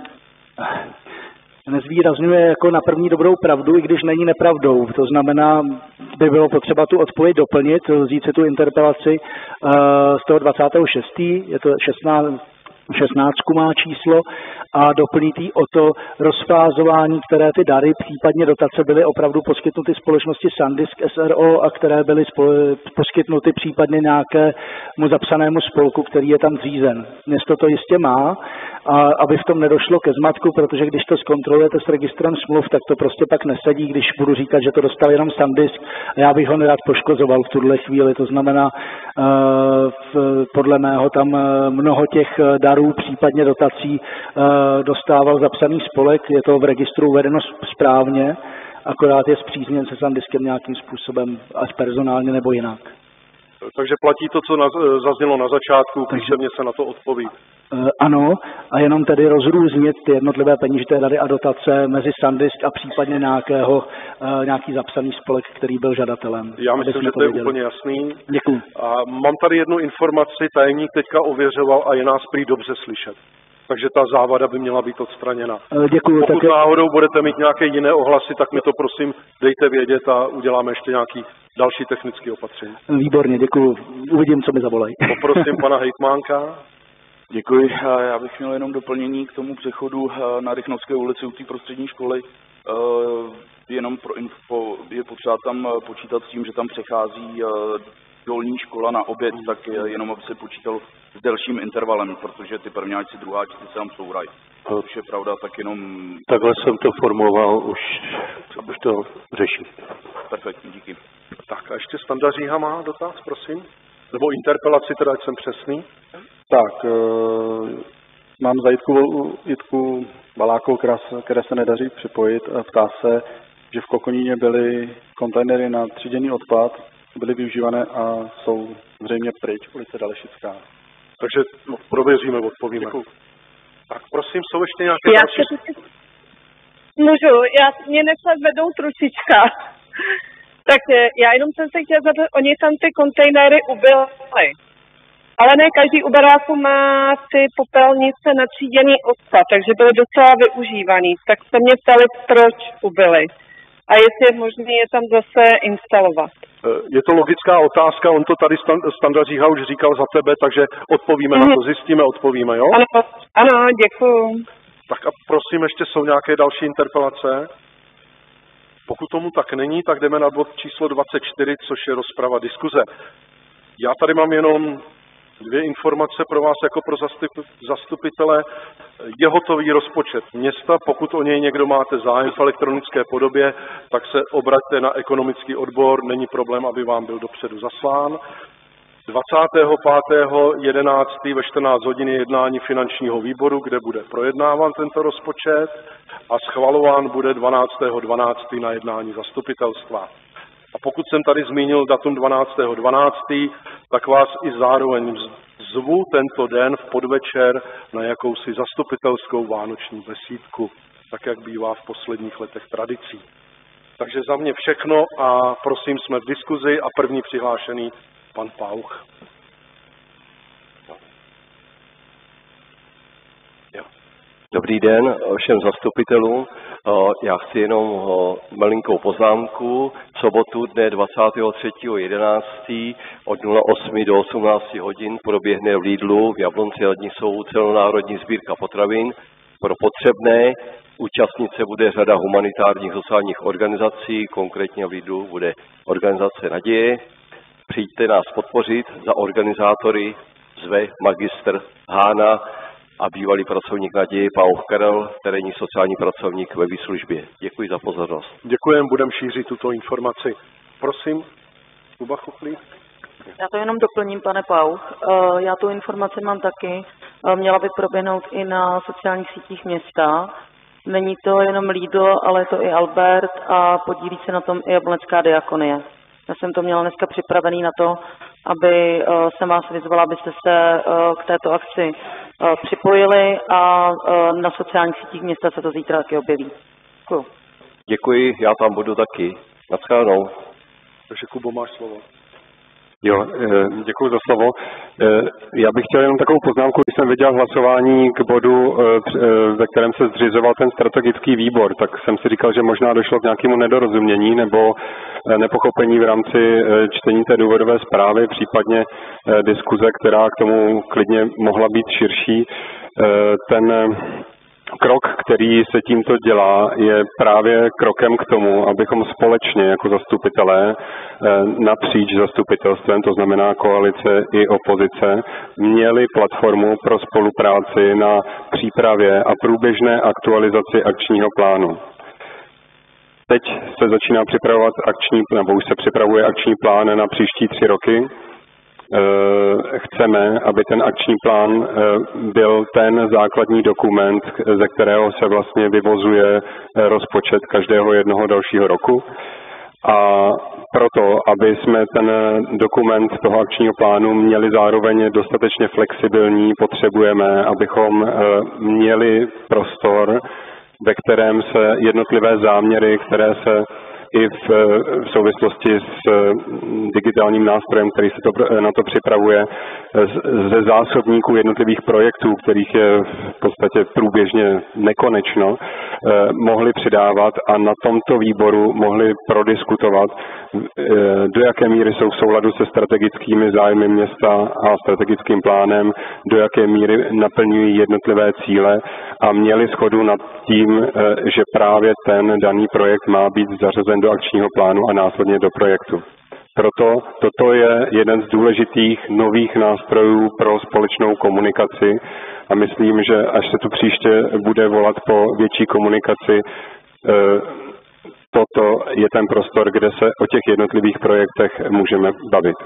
nezvýrazňuje jako na první dobrou pravdu, i když není nepravdou. To znamená, by bylo potřeba tu odpověď doplnit, vzít si tu interpelaci z toho 26. Je to 16 má číslo a doplnit jí o to rozfázování, které ty dary, případně dotace byly opravdu poskytnuty společnosti Sandisk SRO a které byly poskytnuty případně nějakému zapsanému spolku, který je tam zřízen. Město to jistě má, a aby v tom nedošlo ke zmatku, protože když to zkontrolujete s registrem smluv, tak to prostě pak nesedí, když budu říkat, že to dostal jenom Sandisk a já bych ho nerad poškozoval v tuhle chvíli. To znamená, podle mého tam mnoho těch darů, případně dotací dostával zapsaný spolek, je to v registru uvedeno správně, akorát je spřízněn se Sandiskem nějakým způsobem, ať personálně nebo jinak. Takže platí to, co zaznělo na začátku, písemně se na to odpoví. Ano, a jenom tedy rozrůznit ty jednotlivé peněžité dary a dotace mezi Sandisk a případně nějaký zapsaný spolek, který byl žadatelem. Já myslím, že to je úplně jasný. Děkuji. A mám tady jednu informaci, tajemník teďka ověřoval a je nás prý dobře slyšet. Takže ta závada by měla být odstraněna. Děkuji. Pokud náhodou budete mít nějaké jiné ohlasy, tak mi to prosím dejte vědět a uděláme ještě nějaký další technické opatření. Výborně, děkuji. Uvidím, co mi zavolají. Poprosím pana hejtmánka. Děkuji. Já bych měl jenom doplnění k tomu přechodu na Rychnovské ulici u té prostřední školy. Jenom pro info je potřeba tam počítat s tím, že tam přechází dolní škola na oběd, tak jenom aby se počítal s delším intervalem, protože ty prvňáčci, druháčci se tam sourají. Když je pravda, tak jenom... Takhle jsem to formoval, už to řeší. Perfektní, díky. Tak a ještě Standa Říha má dotaz, prosím. Nebo interpelaci, teda ať jsem přesný. Tak, mám za Jitku Balákovou, které se nedaří připojit. Ptá se, že v Kokoníně byly kontejnery na tříděný odpad, byly využívané a jsou zřejmě pryč, ulice Dalešická. Takže prověříme, odpovíme. Děkuju. Tak prosím, jsou ještě nějaké další? Můžu, mě dnes vedou trusička. Tak já jenom jsem se chtěla zeptat, oni tam ty kontejnery ubyly. Ale ne každý u baráku má ty popelnice na tříděný odpad, takže byly docela využívaný. Tak se mě ptali, proč ubyly. A jestli je možné je tam zase instalovat. Je to logická otázka, on to tady Standa Říha už říkal za tebe, takže odpovíme na to, zjistíme, odpovíme, jo? Ano, děkuju. Tak a prosím, ještě jsou nějaké další interpelace? Pokud tomu tak není, tak jdeme na bod číslo 24, což je rozprava diskuze. Já tady mám jenom 2 informace pro vás jako pro zastupitele. Je hotový rozpočet města, pokud o něj někdo máte zájem v elektronické podobě, tak se obraťte na ekonomický odbor, není problém, aby vám byl dopředu zaslán. 25.11. ve 14 hodin je jednání finančního výboru, kde bude projednáván tento rozpočet a schvalován bude 12.12. na jednání zastupitelstva. A pokud jsem tady zmínil datum 12.12., tak vás i zároveň zvu tento den v podvečer na jakousi zastupitelskou vánoční besídku, tak jak bývá v posledních letech tradicí. Takže za mě všechno a prosím, jsme v diskuzi a první přihlášený pan Pauch. Dobrý den všem zastupitelům. Já chci jenom malinkou poznámku. V sobotu dne 23.11. od 08 do 18 hodin proběhne v Lidlu v Jablonci nad Nisou celonárodní sbírka potravin pro potřebné. Účastnit se bude řada humanitárních sociálních organizací, konkrétně v Lidlu bude organizace Naděje. Přijďte nás podpořit, za organizátory zve magistr Hána a bývalý pracovník Naděje Pauch Karel, terénní sociální pracovník ve výslužbě. Děkuji za pozornost. Děkujeme, budeme šířit tuto informaci. Prosím, Kuba Chuchlík. Já to jenom doplním, pane Pauch. Já tu informaci mám taky. Měla by proběhnout i na sociálních sítích města. Není to jenom Lidl, ale je to i Albert a podílí se na tom i Jablonecká diakonie. Já jsem to měla dneska připravený na to, aby jsem vás vyzvala, abyste se k této akci připojili a na sociálních sítích města se to zítra taky objeví. Děkuji. Děkuji, já tam budu taky. Naschledanou. Takže Kubo, máš slovo. Jo, děkuji za slovo. Já bych chtěl jenom takovou poznámku, když jsem viděl hlasování k bodu, ve kterém se zřizoval ten strategický výbor, tak jsem si říkal, že možná došlo k nějakému nedorozumění nebo nepochopení v rámci čtení té důvodové zprávy, případně diskuze, která k tomu klidně mohla být širší. Ten krok, který se tímto dělá, je právě krokem k tomu, abychom společně jako zastupitelé napříč zastupitelstvem, to znamená koalice i opozice, měli platformu pro spolupráci na přípravě a průběžné aktualizaci akčního plánu. Teď se začíná připravovat nebo už se připravuje akční plán na příští 3 roky. Chceme, aby ten akční plán byl ten základní dokument, ze kterého se vlastně vyvozuje rozpočet každého jednoho dalšího roku. A proto, aby jsme ten dokument toho akčního plánu měli zároveň dostatečně flexibilní, potřebujeme, abychom měli prostor, ve kterém se jednotlivé záměry, které se i v souvislosti s digitálním nástrojem, který se na to připravuje, ze zásobníků jednotlivých projektů, kterých je v podstatě průběžně nekonečno, mohli přidávat a na tomto výboru mohli prodiskutovat, do jaké míry jsou v souladu se strategickými zájmy města a strategickým plánem, do jaké míry naplňují jednotlivé cíle a měli shodu nad tím, že právě ten daný projekt má být zařazen do akčního plánu a následně do projektu. Proto toto je jeden z důležitých nových nástrojů pro společnou komunikaci a myslím, že až se tu příště bude volat po větší komunikaci, toto je ten prostor, kde se o těch jednotlivých projektech můžeme bavit.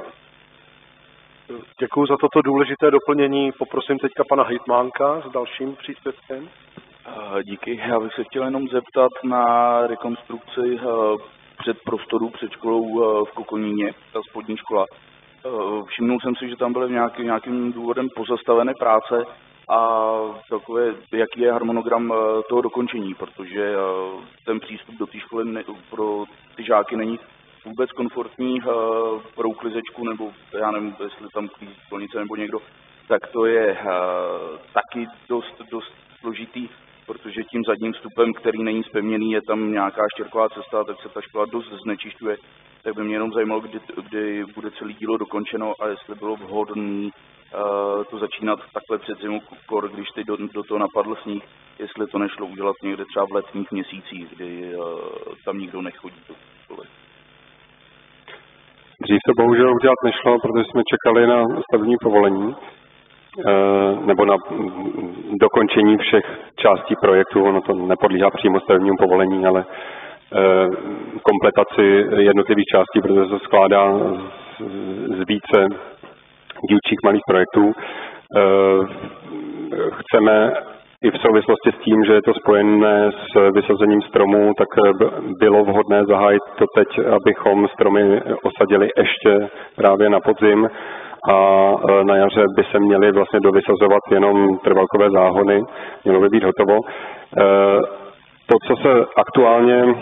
Děkuji za toto důležité doplnění. Poprosím teďka pana hejtmánka s dalším příspěvkem. Díky. Já bych se chtěl jenom zeptat na rekonstrukci předprostoru před školou v Kokoníně, ta spodní škola. Všimnul jsem si, že tam byly nějakým důvodem pozastavené práce a takové, jaký je harmonogram toho dokončení, protože ten přístup do té školy pro ty žáky není vůbec komfortní pro uklizečku, nebo já nevím, jestli tam klízí školnice nebo někdo, tak to je taky dost složitý, protože tím zadním vstupem, který není zpevněný, je tam nějaká štěrková cesta, tak se ta škola dost znečišťuje. Tak by mě jenom zajímalo, kdy bude celé dílo dokončeno a jestli bylo vhodné to začínat takhle před zimou, když teď do toho napadl sníh, jestli to nešlo udělat někde třeba v letních měsících, kdy tam nikdo nechodí do školy. Dřív to bohužel udělat nešlo, protože jsme čekali na stavební povolení nebo na dokončení všech částí projektu. Ono to nepodléhá přímo stavebnímu povolení, ale kompletaci jednotlivých částí, protože se skládá z více dílčích malých projektů. Chceme i v souvislosti s tím, že je to spojené s vysazením stromů, tak bylo vhodné zahájit to teď, abychom stromy osadili ještě právě na podzim a na jaře by se měly vlastně dovysazovat jenom trvalkové záhony, mělo by být hotovo. To, co se aktuálně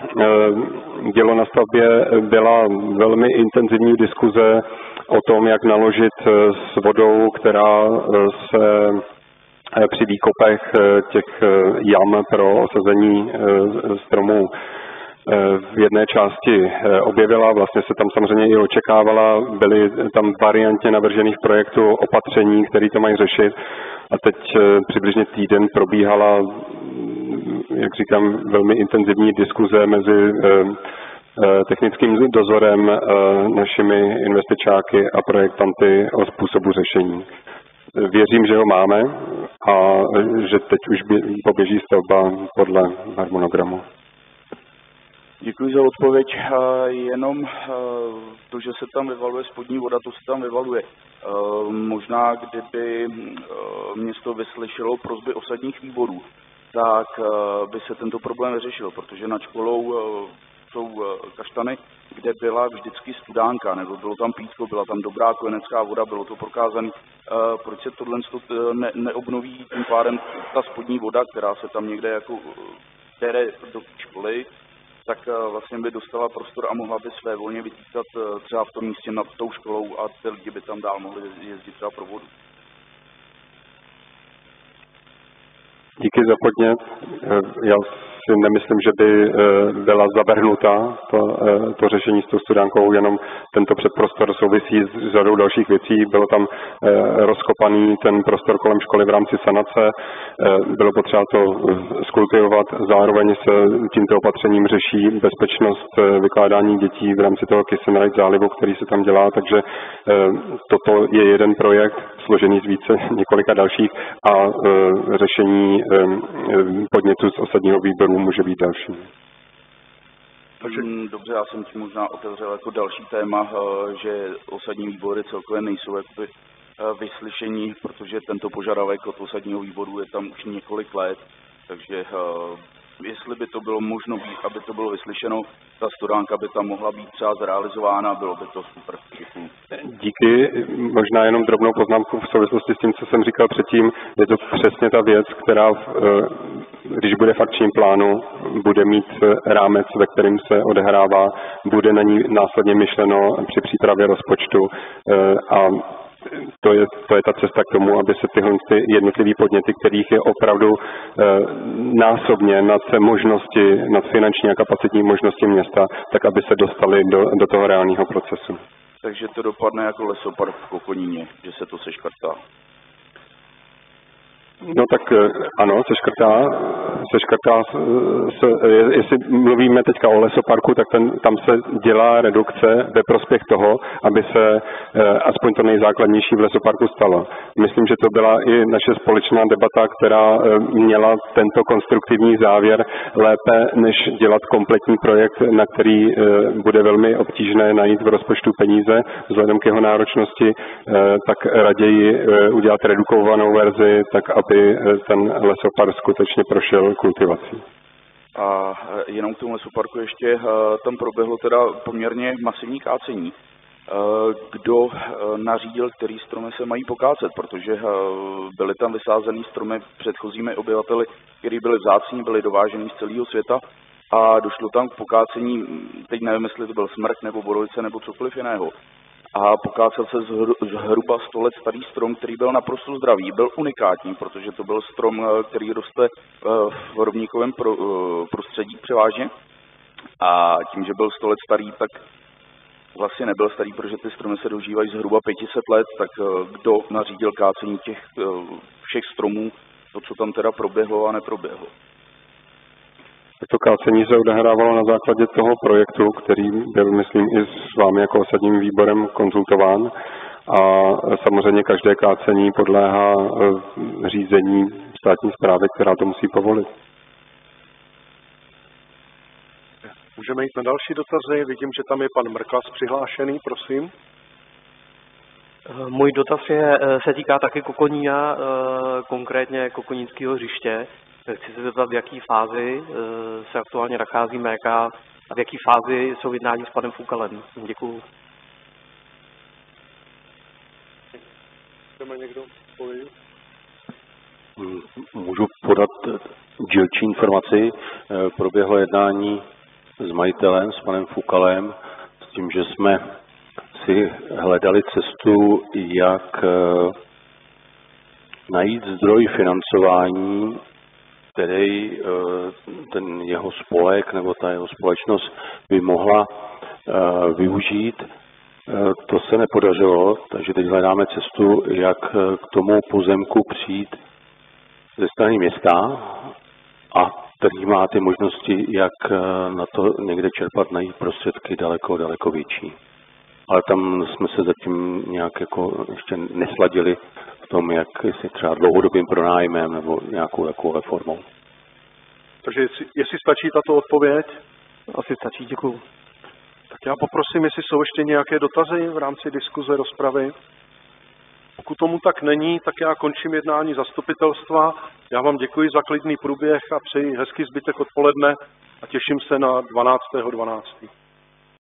dělo na stavbě, byla velmi intenzivní diskuze o tom, jak naložit s vodou, která se při výkopech těch jam pro osazení stromů v jedné části objevila, vlastně se tam samozřejmě i očekávala, byly tam variantně navržených projektů opatření, které to mají řešit a teď přibližně týden probíhala, jak říkám, velmi intenzivní diskuze mezi technickým dozorem, našimi investičáky a projektanty o způsobu řešení. Věřím, že ho máme a že teď už poběží stavba podle harmonogramu. Děkuji za odpověď. Jenom to, že se tam vyvaluje spodní voda, to se tam vyvaluje. Možná, kdyby město vyslyšelo prosby osadních výborů, tak by se tento problém vyřešil, protože nad školou jsou kaštany, kde byla vždycky studánka, nebo bylo tam pítko, byla tam dobrá kojenecká voda, bylo to prokázané. Proč se tohle neobnoví tím pádem ta spodní voda, která se tam někde jako tere do školy, tak vlastně by dostala prostor a mohla by své volně vytýkat třeba v tom místě nad tou školou a ty lidi by tam dál mohli jezdit třeba pro vodu. Díky za podnět. Já si nemyslím, že by byla zavrhnuta to řešení s tou studánkou, jenom tento předprostor souvisí s řadou dalších věcí. Bylo tam rozkopaný ten prostor kolem školy v rámci sanace, bylo potřeba to skultivovat, zároveň se tímto opatřením řeší bezpečnost vykládání dětí v rámci toho Kysenrajt zálivu, který se tam dělá, takže toto je jeden projekt složený z více několika dalších a řešení podnětů z osadního výboru může být další. Dobře, já jsem tím možná otevřel jako další téma, že osadní výbory celkově nejsou jakoby vyslyšení, protože tento požadavek od osadního výboru je tam už několik let, takže jestli by to bylo možno, aby to bylo vyslyšeno, ta studánka by tam mohla být třeba zrealizována, bylo by to super. Děkuji. Díky. Možná jenom drobnou poznámku v souvislosti s tím, co jsem říkal předtím. Je to přesně ta věc, která, když bude v akčním plánu, bude mít rámec, ve kterém se odehrává, bude na ní následně myšleno při přípravě rozpočtu a to je ta cesta k tomu, aby se tyhle jednotlivé podněty, kterých je opravdu násobně nad možnosti, nad finanční a kapacitní možnosti města, tak aby se dostali do toho reálného procesu. Takže to dopadne jako lesopark v Kokoníně, že se to seškrtá. No tak ano, se škrtá, jestli mluvíme teďka o lesoparku, tak tam se dělá redukce ve prospěch toho, aby se aspoň to nejzákladnější v lesoparku stalo. Myslím, že to byla i naše společná debata, která měla tento konstruktivní závěr lépe, než dělat kompletní projekt, na který bude velmi obtížné najít v rozpočtu peníze vzhledem k jeho náročnosti, tak raději udělat redukovanou verzi, tak aby ten lesopark skutečně prošel kultivací. A jenom k tomu lesoparku ještě, tam proběhlo teda poměrně masivní kácení. Kdo nařídil, který stromy se mají pokácet, protože byly tam vysázený stromy předchozími obyvateli, který byly vzácní, byly dovážený z celého světa a došlo tam k pokácení, teď nevím, jestli to byl smrk nebo borovice nebo cokoliv jiného. A pokácel se zhruba 100 let starý strom, který byl naprosto zdravý, byl unikátní, protože to byl strom, který roste v rovníkovém prostředí převážně. A tím, že byl 100 let starý, tak vlastně nebyl starý, protože ty stromy se dožívají zhruba 500 let, tak kdo nařídil kácení těch všech stromů, to, co tam teda proběhlo a neproběhlo. To kácení se odehrávalo na základě toho projektu, který byl, myslím, i s vámi jako osadním výborem konzultován. A samozřejmě každé kácení podléhá řízení státní správy, která to musí povolit. Můžeme jít na další dotazy. Vidím, že tam je pan Mrklas přihlášený, prosím. Můj dotaz se týká taky Kokonína, konkrétně Kokoníckého hřiště. Chci se zeptat, v jaké fázi se aktuálně nacházíme a v jaké fázi jsou jednání s panem Fukalem. Děkuju. Chceme někdo povědět? Můžu podat dílčí informaci. Proběhlo jednání s majitelem, s panem Fukalem, s tím, že jsme si hledali cestu, jak najít zdroj financování, který ten jeho spolek nebo ta jeho společnost by mohla využít. To se nepodařilo, takže teď hledáme cestu, jak k tomu pozemku přijít ze strany města a který má ty možnosti, jak na to někde čerpat, najít prostředky daleko větší. Ale tam jsme se zatím nějak jako ještě nesladili v tom, jak si třeba dlouhodobým pronájmem nebo nějakou takovou formou. Takže jestli stačí tato odpověď? Asi stačí, děkuju. Tak já poprosím, jestli jsou ještě nějaké dotazy v rámci diskuze, rozpravy. Pokud tomu tak není, tak já končím jednání zastupitelstva. Já vám děkuji za klidný průběh a přeji hezký zbytek odpoledne a těším se na 12.12.